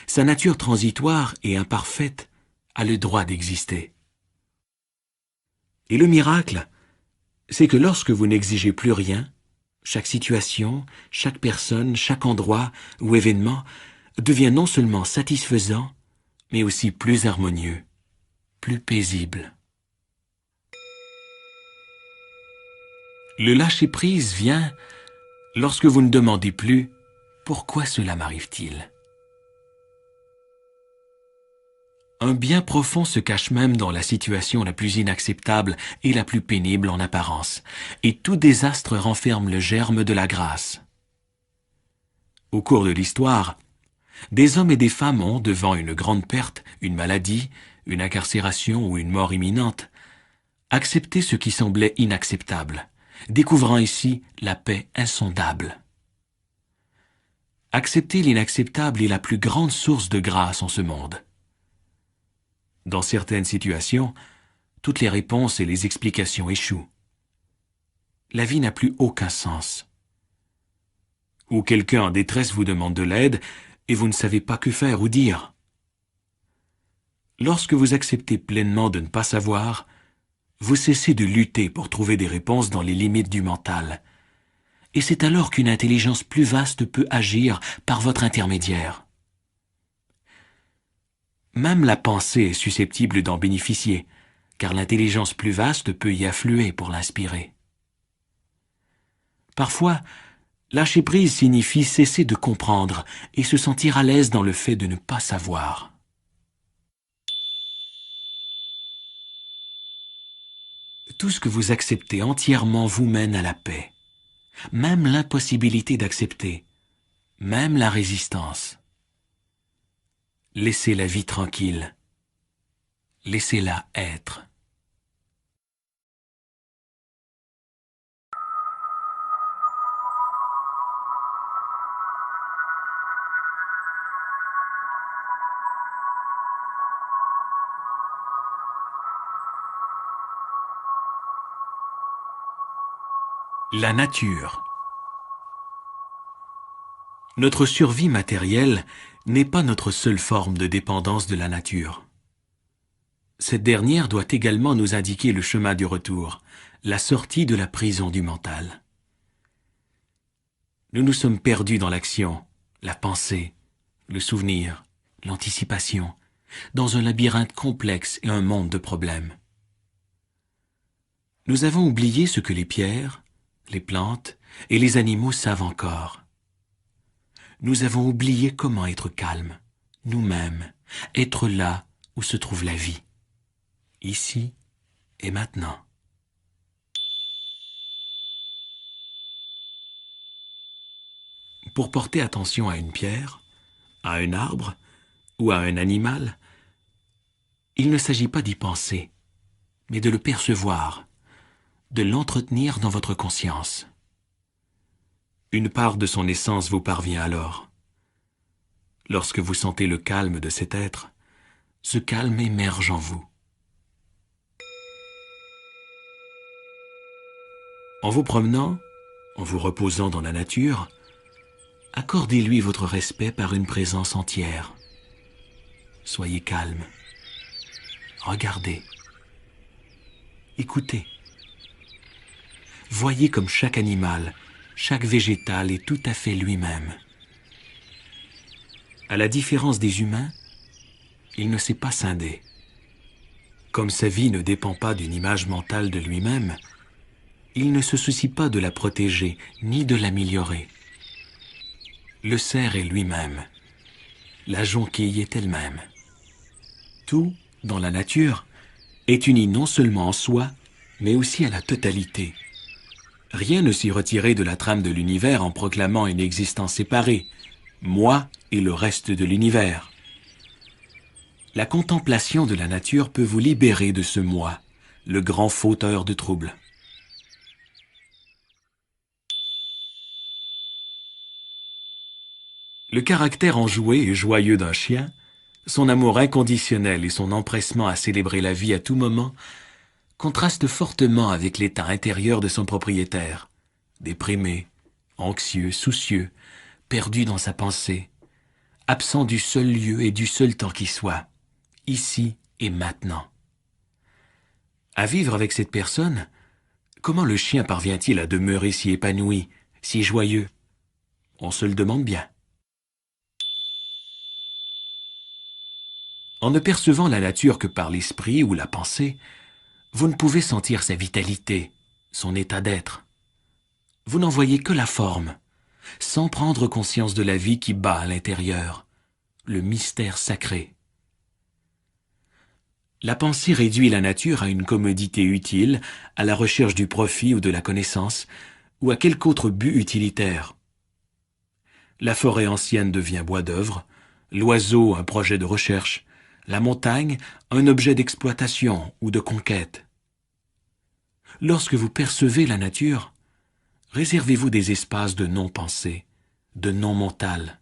Sa nature transitoire et imparfaite a le droit d'exister. Et le miracle, c'est que lorsque vous n'exigez plus rien, chaque situation, chaque personne, chaque endroit ou événement devient non seulement satisfaisant, mais aussi plus harmonieux, plus paisible. Le lâcher-prise vient lorsque vous ne demandez plus « Pourquoi cela m'arrive-t-il » Un bien profond se cache même dans la situation la plus inacceptable et la plus pénible en apparence, et tout désastre renferme le germe de la grâce. Au cours de l'histoire, des hommes et des femmes ont, devant une grande perte, une maladie, une incarcération ou une mort imminente, accepté ce qui semblait inacceptable, découvrant ici la paix insondable. Accepter l'inacceptable est la plus grande source de grâce en ce monde. Dans certaines situations, toutes les réponses et les explications échouent. La vie n'a plus aucun sens. Ou quelqu'un en détresse vous demande de l'aide et vous ne savez pas que faire ou dire. Lorsque vous acceptez pleinement de ne pas savoir, vous cessez de lutter pour trouver des réponses dans les limites du mental. Et c'est alors qu'une intelligence plus vaste peut agir par votre intermédiaire. Même la pensée est susceptible d'en bénéficier, car l'intelligence plus vaste peut y affluer pour l'inspirer. Parfois, lâcher prise signifie cesser de comprendre et se sentir à l'aise dans le fait de ne pas savoir. Tout ce que vous acceptez entièrement vous mène à la paix. Même l'impossibilité d'accepter, même la résistance. Laissez la vie tranquille. Laissez-la être. La nature. Notre survie matérielle n'est pas notre seule forme de dépendance de la nature. Cette dernière doit également nous indiquer le chemin du retour, la sortie de la prison du mental. Nous nous sommes perdus dans l'action, la pensée, le souvenir, l'anticipation, dans un labyrinthe complexe et un monde de problèmes. Nous avons oublié ce que les pierres, les plantes et les animaux savent encore. Nous avons oublié comment être calmes, nous-mêmes, être là où se trouve la vie, ici et maintenant. Pour porter attention à une pierre, à un arbre ou à un animal, il ne s'agit pas d'y penser, mais de le percevoir, de l'entretenir dans votre conscience. Une part de son essence vous parvient alors. Lorsque vous sentez le calme de cet être, ce calme émerge en vous. En vous promenant, en vous reposant dans la nature, accordez-lui votre respect par une présence entière. Soyez calme. Regardez. Écoutez. Voyez comme chaque animal, chaque végétal est tout à fait lui-même. À la différence des humains, il ne s'est pas scindé. Comme sa vie ne dépend pas d'une image mentale de lui-même, il ne se soucie pas de la protéger ni de l'améliorer. Le cerf est lui-même. La jonquille est elle-même. Tout, dans la nature, est uni non seulement en soi, mais aussi à la totalité. Rien ne s'y retirait de la trame de l'univers en proclamant une existence séparée, moi et le reste de l'univers. La contemplation de la nature peut vous libérer de ce moi, le grand fauteur de troubles. Le caractère enjoué et joyeux d'un chien, son amour inconditionnel et son empressement à célébrer la vie à tout moment contrastent fortement avec l'état intérieur de son propriétaire, déprimé, anxieux, soucieux, perdu dans sa pensée, absent du seul lieu et du seul temps qui soit, ici et maintenant. À vivre avec cette personne, comment le chien parvient-il à demeurer si épanoui, si joyeux? On se le demande bien. En ne percevant la nature que par l'esprit ou la pensée, vous ne pouvez sentir sa vitalité, son état d'être. Vous n'en voyez que la forme, sans prendre conscience de la vie qui bat à l'intérieur, le mystère sacré. La pensée réduit la nature à une commodité utile, à la recherche du profit ou de la connaissance, ou à quelque autre but utilitaire. La forêt ancienne devient bois d'œuvre, l'oiseau un projet de recherche, la montagne un objet d'exploitation ou de conquête. Lorsque vous percevez la nature, réservez-vous des espaces de non-pensée, de non-mental.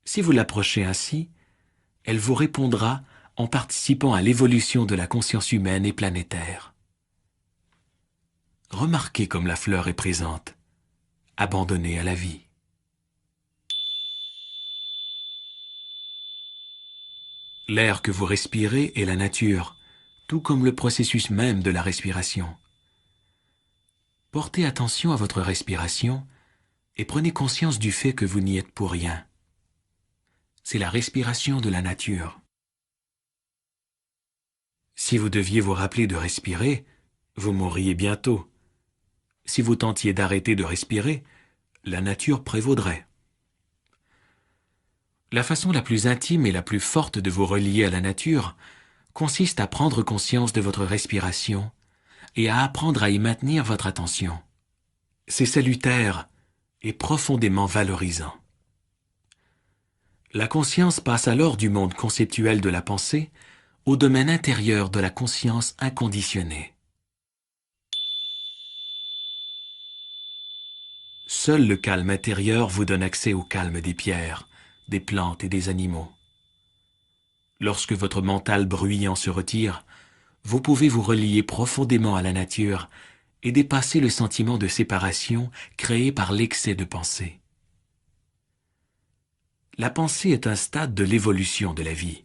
Si vous l'approchez ainsi, elle vous répondra en participant à l'évolution de la conscience humaine et planétaire. Remarquez comme la fleur est présente, abandonnée à la vie. L'air que vous respirez est la nature, tout comme le processus même de la respiration. Portez attention à votre respiration et prenez conscience du fait que vous n'y êtes pour rien. C'est la respiration de la nature. Si vous deviez vous rappeler de respirer, vous mourriez bientôt. Si vous tentiez d'arrêter de respirer, la nature prévaudrait. La façon la plus intime et la plus forte de vous relier à la nature consiste à prendre conscience de votre respiration et à apprendre à y maintenir votre attention. C'est salutaire et profondément valorisant. La conscience passe alors du monde conceptuel de la pensée au domaine intérieur de la conscience inconditionnée. Seul le calme intérieur vous donne accès au calme des pierres, des plantes et des animaux. Lorsque votre mental bruyant se retire, vous pouvez vous relier profondément à la nature et dépasser le sentiment de séparation créé par l'excès de pensée. La pensée est un stade de l'évolution de la vie.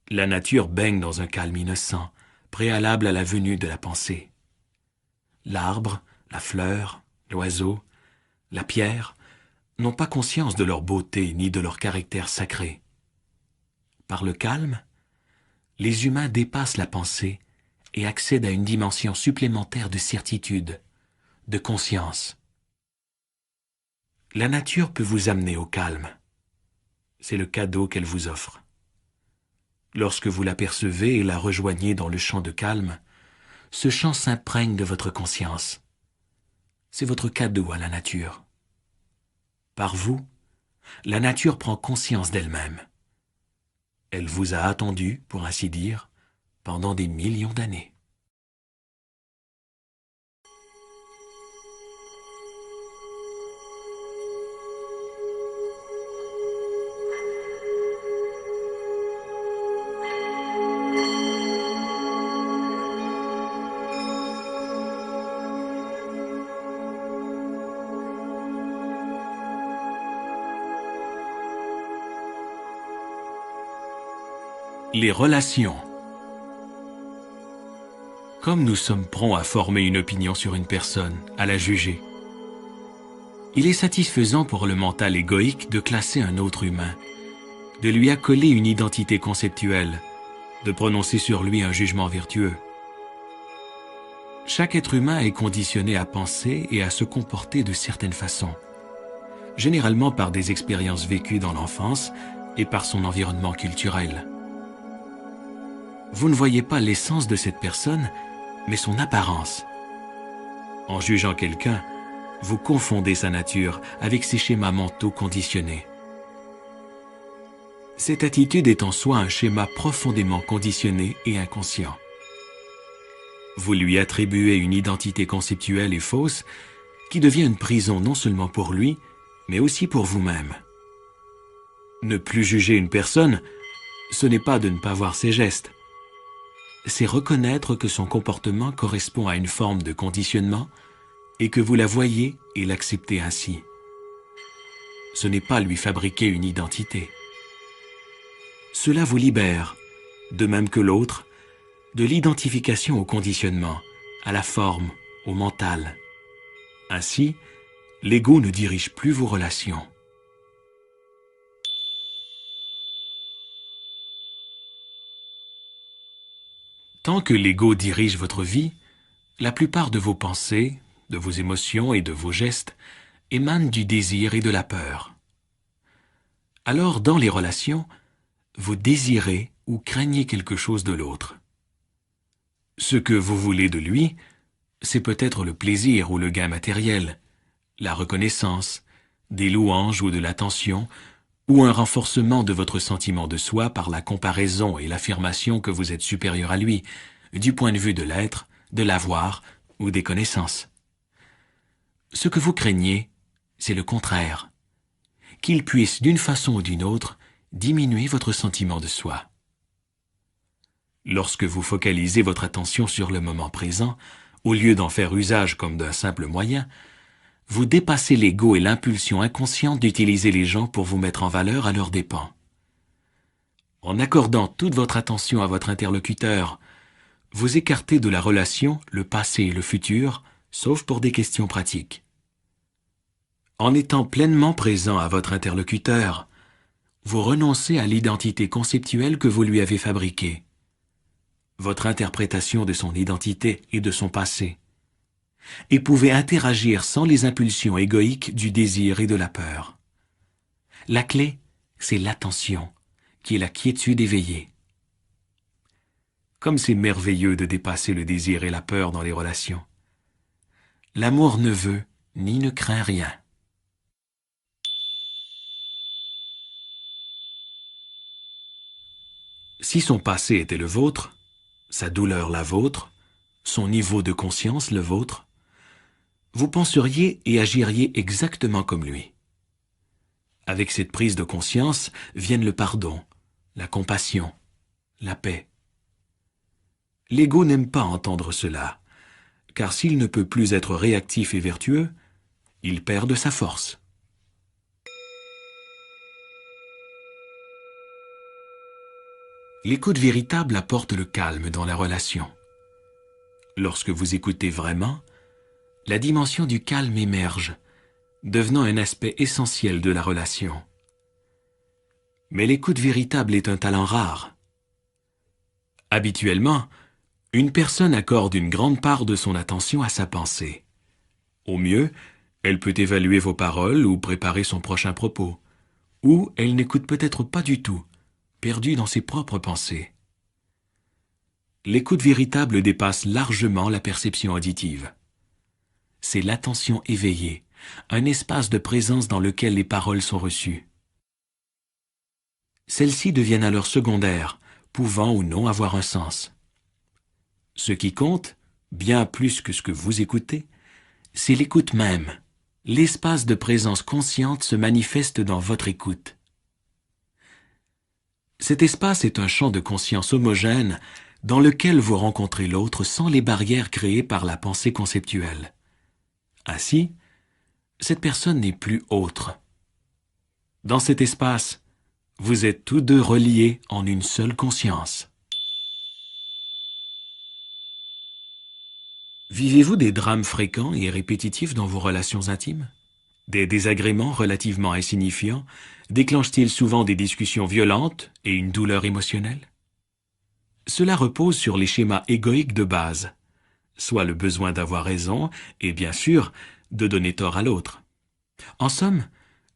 La nature baigne dans un calme innocent, préalable à la venue de la pensée. L'arbre, la fleur, l'oiseau, la pierre n'ont pas conscience de leur beauté ni de leur caractère sacré. Par le calme, les humains dépassent la pensée et accèdent à une dimension supplémentaire de certitude, de conscience. La nature peut vous amener au calme. C'est le cadeau qu'elle vous offre. Lorsque vous l'apercevez et la rejoignez dans le champ de calme, ce champ s'imprègne de votre conscience. C'est votre cadeau à la nature. Par vous, la nature prend conscience d'elle-même. Elle vous a attendu, pour ainsi dire, pendant des millions d'années. Les relations. Comme nous sommes prompts à former une opinion sur une personne, à la juger, il est satisfaisant pour le mental égoïque de classer un autre humain, de lui accoler une identité conceptuelle, de prononcer sur lui un jugement vertueux. Chaque être humain est conditionné à penser et à se comporter de certaines façons, généralement par des expériences vécues dans l'enfance et par son environnement culturel. Vous ne voyez pas l'essence de cette personne, mais son apparence. En jugeant quelqu'un, vous confondez sa nature avec ses schémas mentaux conditionnés. Cette attitude est en soi un schéma profondément conditionné et inconscient. Vous lui attribuez une identité conceptuelle et fausse qui devient une prison non seulement pour lui, mais aussi pour vous-même. Ne plus juger une personne, ce n'est pas de ne pas voir ses gestes. C'est reconnaître que son comportement correspond à une forme de conditionnement et que vous la voyez et l'acceptez ainsi. Ce n'est pas lui fabriquer une identité. Cela vous libère, de même que l'autre, de l'identification au conditionnement, à la forme, au mental. Ainsi, l'ego ne dirige plus vos relations. Tant que l'ego dirige votre vie, la plupart de vos pensées, de vos émotions et de vos gestes émanent du désir et de la peur. Alors, dans les relations, vous désirez ou craignez quelque chose de l'autre. Ce que vous voulez de lui, c'est peut-être le plaisir ou le gain matériel, la reconnaissance, des louanges ou de l'attention, ou un renforcement de votre sentiment de soi par la comparaison et l'affirmation que vous êtes supérieur à lui, du point de vue de l'être, de l'avoir ou des connaissances. Ce que vous craignez, c'est le contraire, qu'il puisse d'une façon ou d'une autre diminuer votre sentiment de soi. Lorsque vous focalisez votre attention sur le moment présent, au lieu d'en faire usage comme d'un simple moyen, vous dépassez l'ego et l'impulsion inconsciente d'utiliser les gens pour vous mettre en valeur à leurs dépens. En accordant toute votre attention à votre interlocuteur, vous écartez de la relation le passé et le futur, sauf pour des questions pratiques. En étant pleinement présent à votre interlocuteur, vous renoncez à l'identité conceptuelle que vous lui avez fabriquée, votre interprétation de son identité et de son passé, et pouvez interagir sans les impulsions égoïques du désir et de la peur. La clé, c'est l'attention, qui est la quiétude éveillée. Comme c'est merveilleux de dépasser le désir et la peur dans les relations. L'amour ne veut ni ne craint rien. Si son passé était le vôtre, sa douleur la vôtre, son niveau de conscience le vôtre, vous penseriez et agiriez exactement comme lui. Avec cette prise de conscience viennent le pardon, la compassion, la paix. L'ego n'aime pas entendre cela, car s'il ne peut plus être réactif et vertueux, il perd de sa force. L'écoute véritable apporte le calme dans la relation. Lorsque vous écoutez vraiment, la dimension du calme émerge, devenant un aspect essentiel de la relation. Mais l'écoute véritable est un talent rare. Habituellement, une personne accorde une grande part de son attention à sa pensée. Au mieux, elle peut évaluer vos paroles ou préparer son prochain propos, ou elle n'écoute peut-être pas du tout, perdue dans ses propres pensées. L'écoute véritable dépasse largement la perception auditive. C'est l'attention éveillée, un espace de présence dans lequel les paroles sont reçues. Celles-ci deviennent alors secondaires, pouvant ou non avoir un sens. Ce qui compte, bien plus que ce que vous écoutez, c'est l'écoute même. L'espace de présence consciente se manifeste dans votre écoute. Cet espace est un champ de conscience homogène dans lequel vous rencontrez l'autre sans les barrières créées par la pensée conceptuelle. Ainsi, cette personne n'est plus autre. Dans cet espace, vous êtes tous deux reliés en une seule conscience. Vivez-vous des drames fréquents et répétitifs dans vos relations intimes? Des désagréments relativement insignifiants déclenchent-ils souvent des discussions violentes et une douleur émotionnelle? Cela repose sur les schémas égoïques de base, soit le besoin d'avoir raison et bien sûr de donner tort à l'autre. En somme,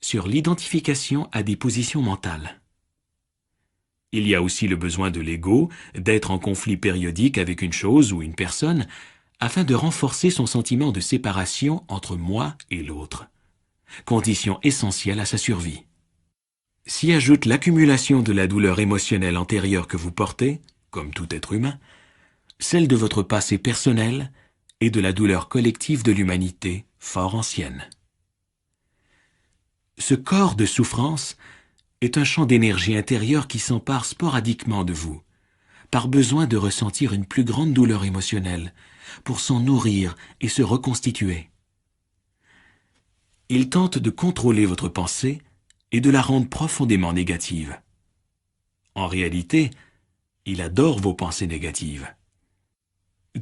sur l'identification à des positions mentales. Il y a aussi le besoin de l'ego d'être en conflit périodique avec une chose ou une personne afin de renforcer son sentiment de séparation entre moi et l'autre, condition essentielle à sa survie. S'y ajoute l'accumulation de la douleur émotionnelle antérieure que vous portez, comme tout être humain, celle de votre passé personnel et de la douleur collective de l'humanité fort ancienne. Ce corps de souffrance est un champ d'énergie intérieure qui s'empare sporadiquement de vous, par besoin de ressentir une plus grande douleur émotionnelle, pour s'en nourrir et se reconstituer. Il tente de contrôler votre pensée et de la rendre profondément négative. En réalité, il adore vos pensées négatives.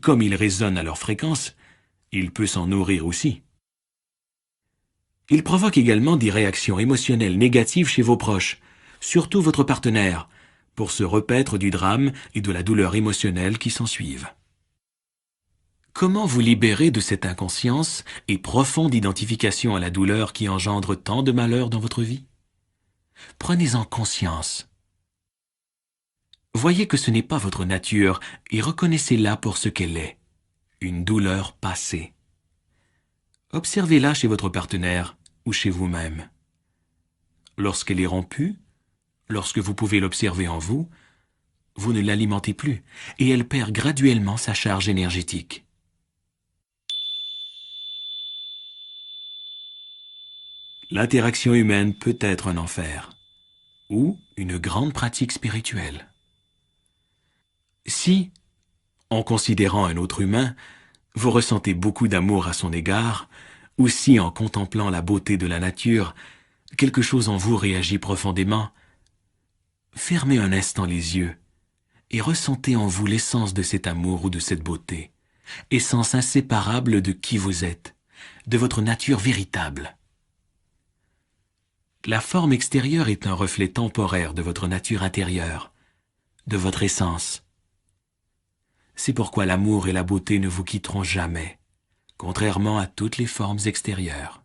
Comme il résonne à leur fréquence, il peut s'en nourrir aussi. Il provoque également des réactions émotionnelles négatives chez vos proches, surtout votre partenaire, pour se repaître du drame et de la douleur émotionnelle qui s'ensuivent. Comment vous libérer de cette inconscience et profonde identification à la douleur qui engendre tant de malheur dans votre vie? Prenez-en conscience. Voyez que ce n'est pas votre nature et reconnaissez-la pour ce qu'elle est, une douleur passée. Observez-la chez votre partenaire ou chez vous-même. Lorsqu'elle est rompue, lorsque vous pouvez l'observer en vous, vous ne l'alimentez plus et elle perd graduellement sa charge énergétique. L'interaction humaine peut être un enfer ou une grande pratique spirituelle. Si, en considérant un autre humain, vous ressentez beaucoup d'amour à son égard, ou si, en contemplant la beauté de la nature, quelque chose en vous réagit profondément, fermez un instant les yeux et ressentez en vous l'essence de cet amour ou de cette beauté, essence inséparable de qui vous êtes, de votre nature véritable. La forme extérieure est un reflet temporaire de votre nature intérieure, de votre essence. C'est pourquoi l'amour et la beauté ne vous quitteront jamais, contrairement à toutes les formes extérieures.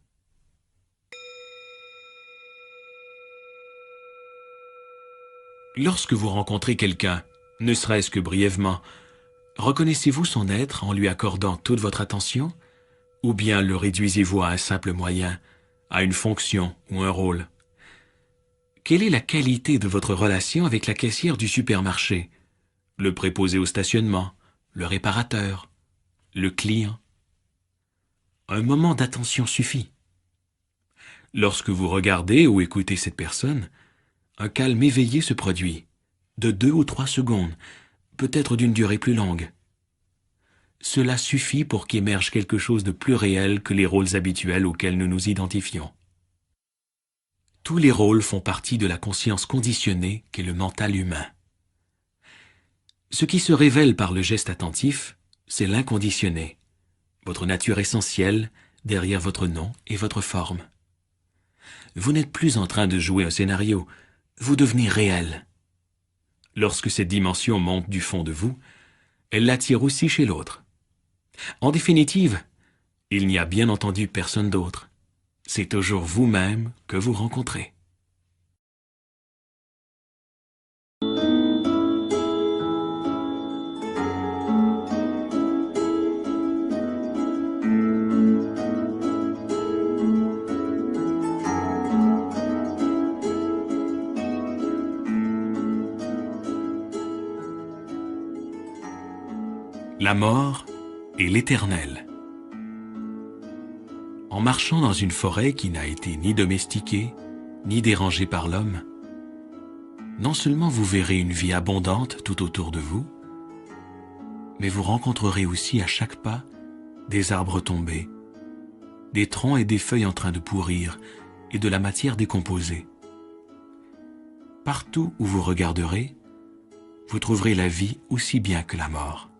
Lorsque vous rencontrez quelqu'un, ne serait-ce que brièvement, reconnaissez-vous son être en lui accordant toute votre attention, ou bien le réduisez-vous à un simple moyen, à une fonction ou un rôle? Quelle est la qualité de votre relation avec la caissière du supermarché, le préposé au stationnement, le réparateur, le client? Un moment d'attention suffit. Lorsque vous regardez ou écoutez cette personne, un calme éveillé se produit, de 2 ou 3 secondes, peut-être d'une durée plus longue. Cela suffit pour qu'émerge quelque chose de plus réel que les rôles habituels auxquels nous nous identifions. Tous les rôles font partie de la conscience conditionnée qu'est le mental humain. Ce qui se révèle par le geste attentif, c'est l'inconditionné, votre nature essentielle derrière votre nom et votre forme. Vous n'êtes plus en train de jouer un scénario, vous devenez réel. Lorsque cette dimension monte du fond de vous, elle l'attire aussi chez l'autre. En définitive, il n'y a bien entendu personne d'autre. C'est toujours vous-même que vous rencontrez. La mort et l'éternel. En marchant dans une forêt qui n'a été ni domestiquée, ni dérangée par l'homme, non seulement vous verrez une vie abondante tout autour de vous, mais vous rencontrerez aussi à chaque pas des arbres tombés, des troncs et des feuilles en train de pourrir et de la matière décomposée. Partout où vous regarderez, vous trouverez la vie aussi bien que la mort.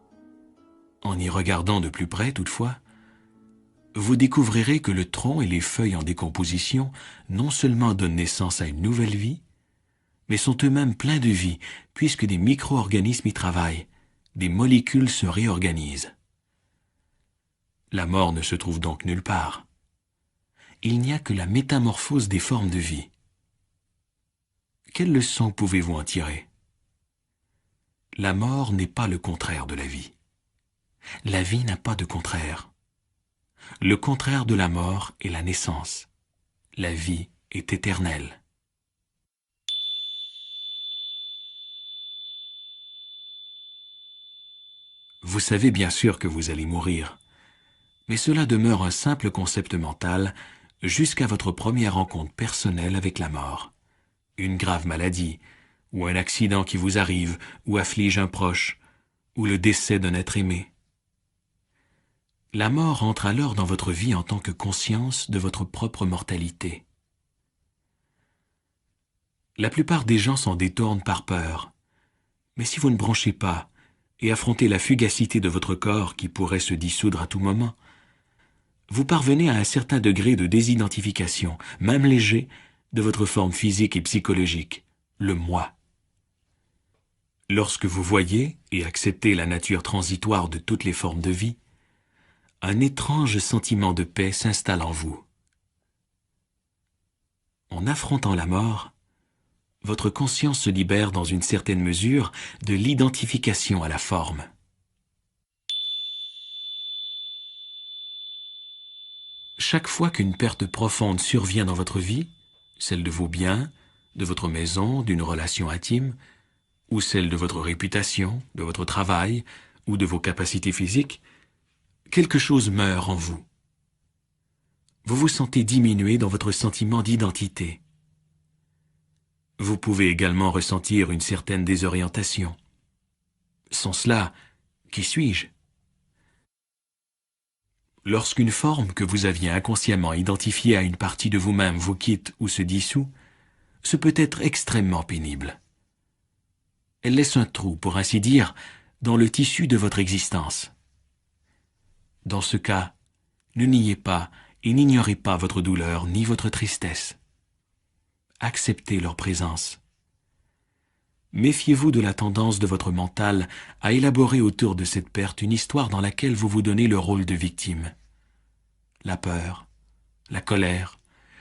En y regardant de plus près, toutefois, vous découvrirez que le tronc et les feuilles en décomposition non seulement donnent naissance à une nouvelle vie, mais sont eux-mêmes pleins de vie, puisque des micro-organismes y travaillent, des molécules se réorganisent. La mort ne se trouve donc nulle part. Il n'y a que la métamorphose des formes de vie. Quelle leçon pouvez-vous en tirer? La mort n'est pas le contraire de la vie. La vie n'a pas de contraire. Le contraire de la mort est la naissance. La vie est éternelle. Vous savez bien sûr que vous allez mourir, mais cela demeure un simple concept mental jusqu'à votre première rencontre personnelle avec la mort. Une grave maladie, ou un accident qui vous arrive, ou afflige un proche, ou le décès d'un être aimé. La mort entre alors dans votre vie en tant que conscience de votre propre mortalité. La plupart des gens s'en détournent par peur, mais si vous ne branchez pas et affrontez la fugacité de votre corps qui pourrait se dissoudre à tout moment, vous parvenez à un certain degré de désidentification, même léger, de votre forme physique et psychologique, le moi. Lorsque vous voyez et acceptez la nature transitoire de toutes les formes de vie, un étrange sentiment de paix s'installe en vous. En affrontant la mort, votre conscience se libère dans une certaine mesure de l'identification à la forme. Chaque fois qu'une perte profonde survient dans votre vie, celle de vos biens, de votre maison, d'une relation intime, ou celle de votre réputation, de votre travail, ou de vos capacités physiques, quelque chose meurt en vous. Vous vous sentez diminué dans votre sentiment d'identité. Vous pouvez également ressentir une certaine désorientation. Sans cela, qui suis-je? Lorsqu'une forme que vous aviez inconsciemment identifiée à une partie de vous-même vous quitte ou se dissout, ce peut être extrêmement pénible. Elle laisse un trou, pour ainsi dire, dans le tissu de votre existence. Dans ce cas, ne niez pas et n'ignorez pas votre douleur ni votre tristesse. Acceptez leur présence. Méfiez-vous de la tendance de votre mental à élaborer autour de cette perte une histoire dans laquelle vous vous donnez le rôle de victime. La peur, la colère,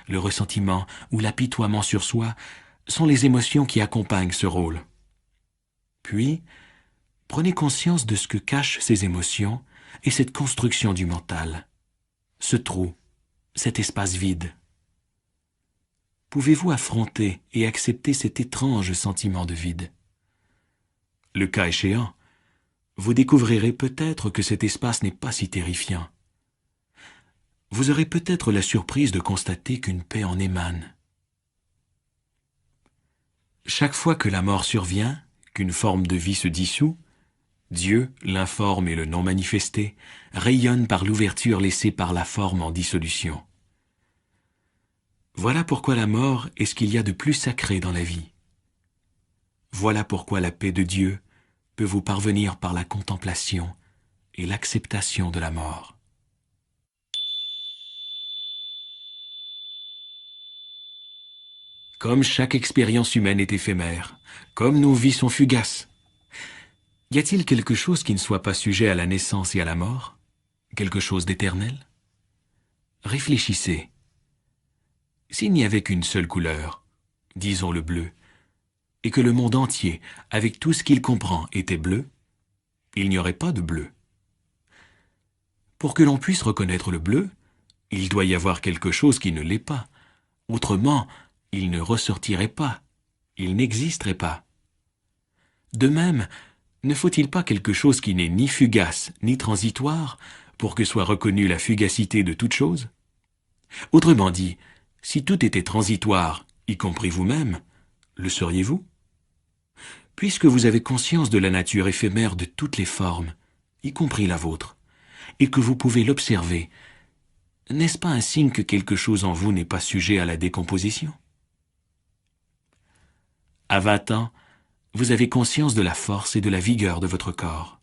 le ressentiment ou l'apitoiement sur soi sont les émotions qui accompagnent ce rôle. Puis, prenez conscience de ce que cachent ces émotions et cette construction du mental, ce trou, cet espace vide. Pouvez-vous affronter et accepter cet étrange sentiment de vide? Le cas échéant, vous découvrirez peut-être que cet espace n'est pas si terrifiant. Vous aurez peut-être la surprise de constater qu'une paix en émane. Chaque fois que la mort survient, qu'une forme de vie se dissout, Dieu, l'informe et le non manifesté, rayonnent par l'ouverture laissée par la forme en dissolution. Voilà pourquoi la mort est ce qu'il y a de plus sacré dans la vie. Voilà pourquoi la paix de Dieu peut vous parvenir par la contemplation et l'acceptation de la mort. Comme chaque expérience humaine est éphémère, comme nos vies sont fugaces, y a-t-il quelque chose qui ne soit pas sujet à la naissance et à la mort? Quelque chose d'éternel? Réfléchissez. S'il n'y avait qu'une seule couleur, disons le bleu, et que le monde entier, avec tout ce qu'il comprend, était bleu, il n'y aurait pas de bleu. Pour que l'on puisse reconnaître le bleu, il doit y avoir quelque chose qui ne l'est pas. Autrement, il ne ressortirait pas, il n'existerait pas. De même, ne faut-il pas quelque chose qui n'est ni fugace ni transitoire pour que soit reconnue la fugacité de toute chose? Autrement dit, si tout était transitoire, y compris vous-même, le seriez-vous? Puisque vous avez conscience de la nature éphémère de toutes les formes, y compris la vôtre, et que vous pouvez l'observer, n'est-ce pas un signe que quelque chose en vous n'est pas sujet à la décomposition? À 20 ans, vous avez conscience de la force et de la vigueur de votre corps.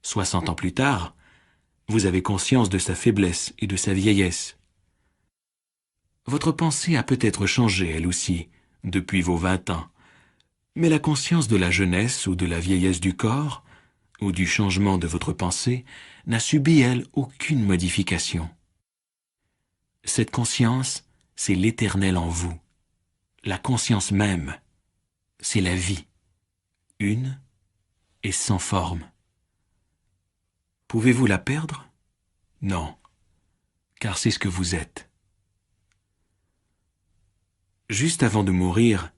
60 ans plus tard, vous avez conscience de sa faiblesse et de sa vieillesse. Votre pensée a peut-être changé, elle aussi, depuis vos 20 ans, mais la conscience de la jeunesse ou de la vieillesse du corps, ou du changement de votre pensée, n'a subi, elle, aucune modification. Cette conscience, c'est l'éternel en vous. La conscience même, c'est la vie, une et sans forme. Pouvez-vous la perdre? Non, car c'est ce que vous êtes. Juste avant de mourir,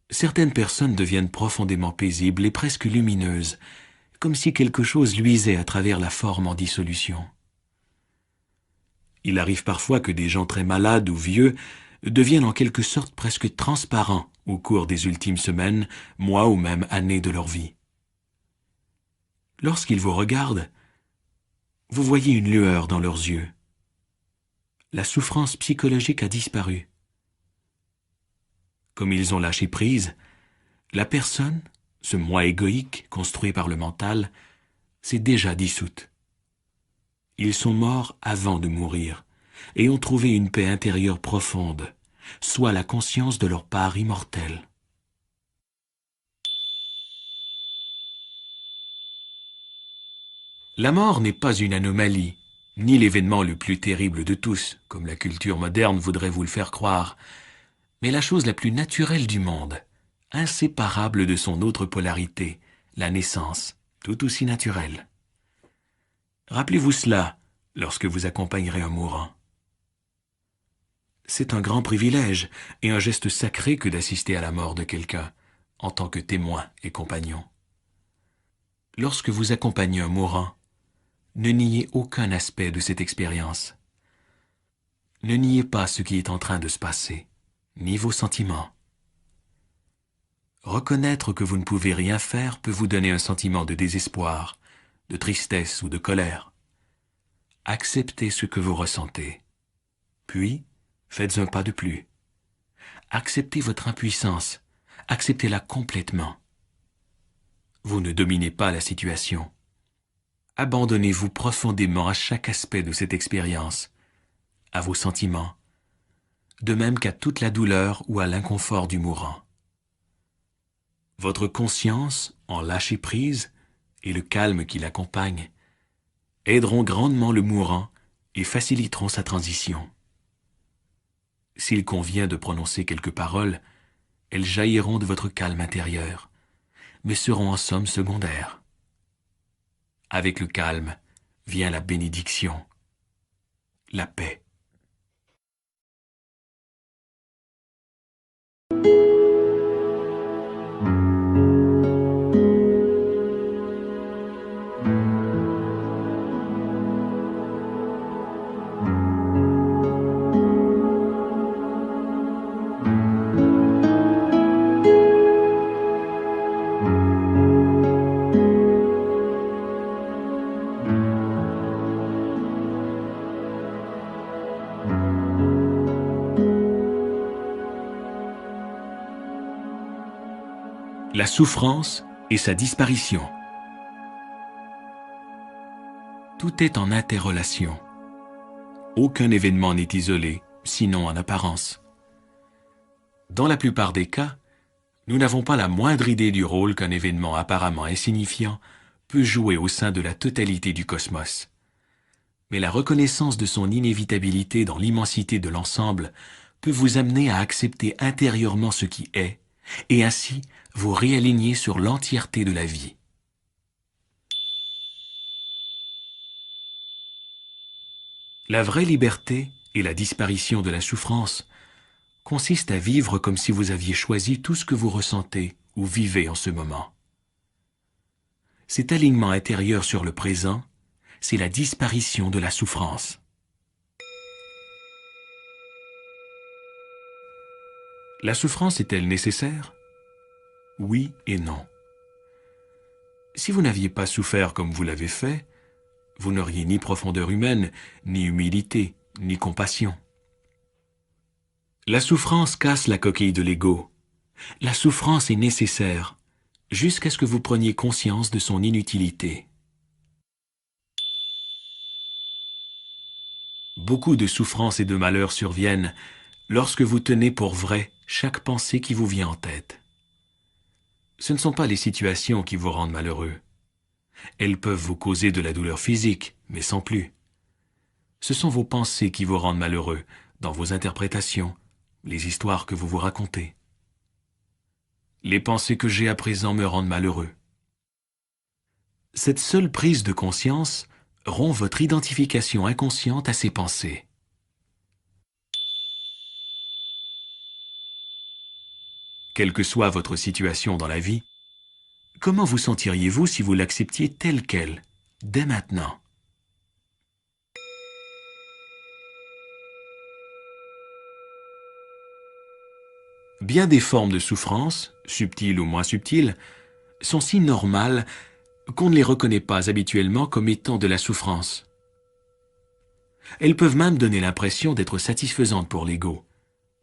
certaines personnes deviennent profondément paisibles et presque lumineuses, comme si quelque chose luisait à travers la forme en dissolution. Il arrive parfois que des gens très malades ou vieux deviennent en quelque sorte presque transparents au cours des ultimes semaines, mois ou même années de leur vie. Lorsqu'ils vous regardent, vous voyez une lueur dans leurs yeux. La souffrance psychologique a disparu. Comme ils ont lâché prise, la personne, ce moi égoïque construit par le mental, s'est déjà dissoute. Ils sont morts avant de mourir et ont trouvé une paix intérieure profonde, soit la conscience de leur part immortelle. La mort n'est pas une anomalie, ni l'événement le plus terrible de tous, comme la culture moderne voudrait vous le faire croire, mais la chose la plus naturelle du monde, inséparable de son autre polarité, la naissance, tout aussi naturelle. Rappelez-vous cela lorsque vous accompagnerez un mourant. C'est un grand privilège et un geste sacré que d'assister à la mort de quelqu'un, en tant que témoin et compagnon. Lorsque vous accompagnez un mourant, ne niez aucun aspect de cette expérience. Ne niez pas ce qui est en train de se passer, ni vos sentiments. Reconnaître que vous ne pouvez rien faire peut vous donner un sentiment de désespoir, de tristesse ou de colère. Acceptez ce que vous ressentez. Puis, faites un pas de plus. Acceptez votre impuissance. Acceptez-la complètement. Vous ne dominez pas la situation. Abandonnez-vous profondément à chaque aspect de cette expérience, à vos sentiments, de même qu'à toute la douleur ou à l'inconfort du mourant. Votre conscience, en lâcher prise, et le calme qui l'accompagne, aideront grandement le mourant et faciliteront sa transition. S'il convient de prononcer quelques paroles, elles jailliront de votre calme intérieur, mais seront en somme secondaires. Avec le calme vient la bénédiction, la paix. La souffrance et sa disparition. Tout est en interrelation. Aucun événement n'est isolé, sinon en apparence. Dans la plupart des cas, nous n'avons pas la moindre idée du rôle qu'un événement apparemment insignifiant peut jouer au sein de la totalité du cosmos. Mais la reconnaissance de son inévitabilité dans l'immensité de l'ensemble peut vous amener à accepter intérieurement ce qui est, et ainsi vous réaligner sur l'entièreté de la vie. La vraie liberté et la disparition de la souffrance consiste à vivre comme si vous aviez choisi tout ce que vous ressentez ou vivez en ce moment. Cet alignement intérieur sur le présent, c'est la disparition de la souffrance. La souffrance est-elle nécessaire? Oui et non. Si vous n'aviez pas souffert comme vous l'avez fait, vous n'auriez ni profondeur humaine, ni humilité, ni compassion. La souffrance casse la coquille de l'ego. La souffrance est nécessaire, jusqu'à ce que vous preniez conscience de son inutilité. Beaucoup de souffrances et de malheurs surviennent lorsque vous tenez pour vrai chaque pensée qui vous vient en tête. Ce ne sont pas les situations qui vous rendent malheureux. Elles peuvent vous causer de la douleur physique, mais sans plus. Ce sont vos pensées qui vous rendent malheureux, dans vos interprétations, les histoires que vous vous racontez. Les pensées que j'ai à présent me rendent malheureux. Cette seule prise de conscience rompt votre identification inconsciente à ces pensées. Quelle que soit votre situation dans la vie, comment vous sentiriez-vous si vous l'acceptiez telle qu'elle, dès maintenant? Bien des formes de souffrance, subtiles ou moins subtiles, sont si normales qu'on ne les reconnaît pas habituellement comme étant de la souffrance. Elles peuvent même donner l'impression d'être satisfaisantes pour l'ego.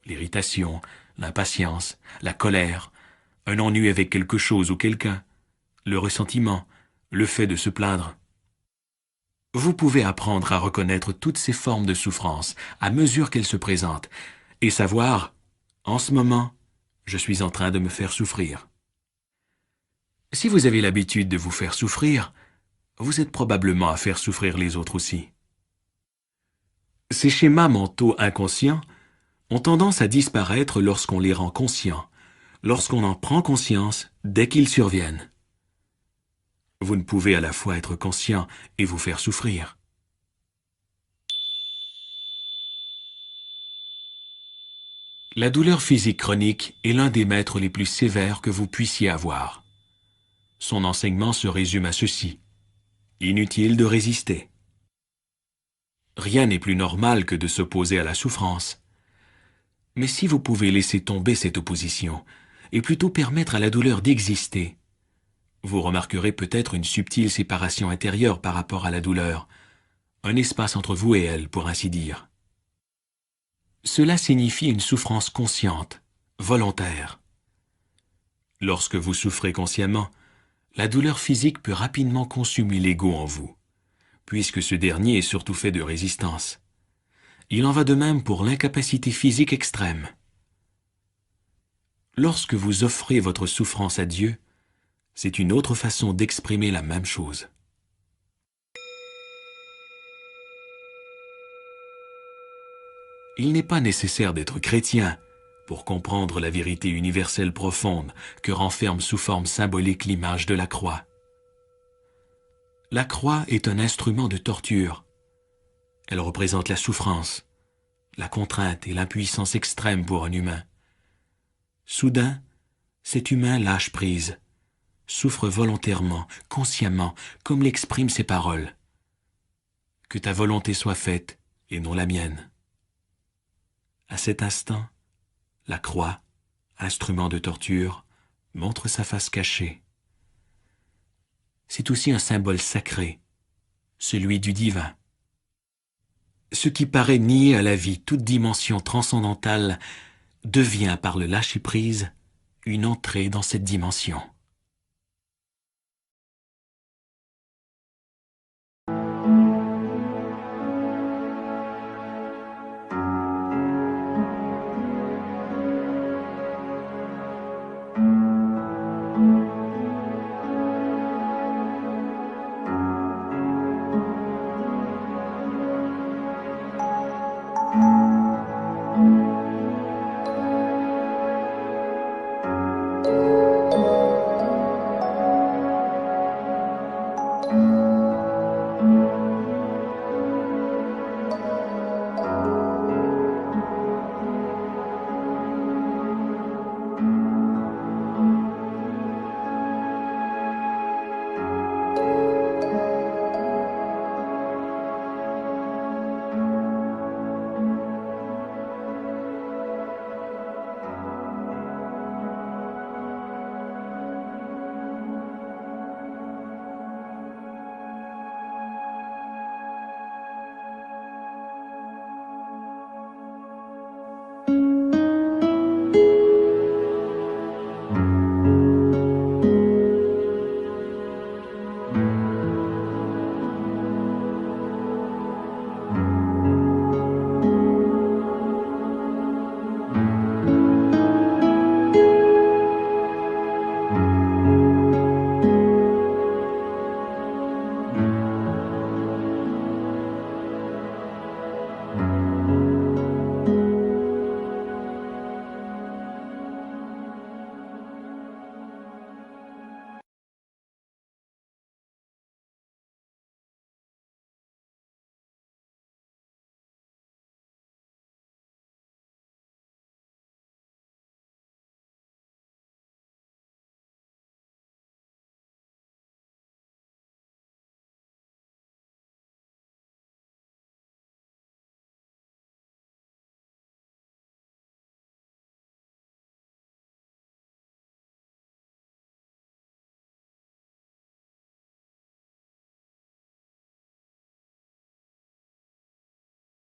L'irritation, l'impatience, la colère, un ennui avec quelque chose ou quelqu'un, le ressentiment, le fait de se plaindre. Vous pouvez apprendre à reconnaître toutes ces formes de souffrance à mesure qu'elles se présentent et savoir, en ce moment, je suis en train de me faire souffrir. Si vous avez l'habitude de vous faire souffrir, vous êtes probablement à faire souffrir les autres aussi. Ces schémas mentaux inconscients ont tendance à disparaître lorsqu'on les rend conscients, lorsqu'on en prend conscience dès qu'ils surviennent. Vous ne pouvez à la fois être conscient et vous faire souffrir. La douleur physique chronique est l'un des maîtres les plus sévères que vous puissiez avoir. Son enseignement se résume à ceci. Inutile de résister. Rien n'est plus normal que de s'opposer à la souffrance. Mais si vous pouvez laisser tomber cette opposition, et plutôt permettre à la douleur d'exister, vous remarquerez peut-être une subtile séparation intérieure par rapport à la douleur, un espace entre vous et elle, pour ainsi dire. Cela signifie une souffrance consciente, volontaire. Lorsque vous souffrez consciemment, la douleur physique peut rapidement consumer l'ego en vous, puisque ce dernier est surtout fait de résistance. Il en va de même pour l'incapacité physique extrême. Lorsque vous offrez votre souffrance à Dieu, c'est une autre façon d'exprimer la même chose. Il n'est pas nécessaire d'être chrétien pour comprendre la vérité universelle profonde que renferme sous forme symbolique l'image de la croix. La croix est un instrument de torture. Elle représente la souffrance, la contrainte et l'impuissance extrême pour un humain. Soudain, cet humain lâche prise, souffre volontairement, consciemment, comme l'expriment ses paroles. Que ta volonté soit faite et non la mienne. À cet instant, la croix, instrument de torture, montre sa face cachée. C'est aussi un symbole sacré, celui du divin. Ce qui paraît nier à la vie toute dimension transcendantale devient par le lâcher-prise une entrée dans cette dimension.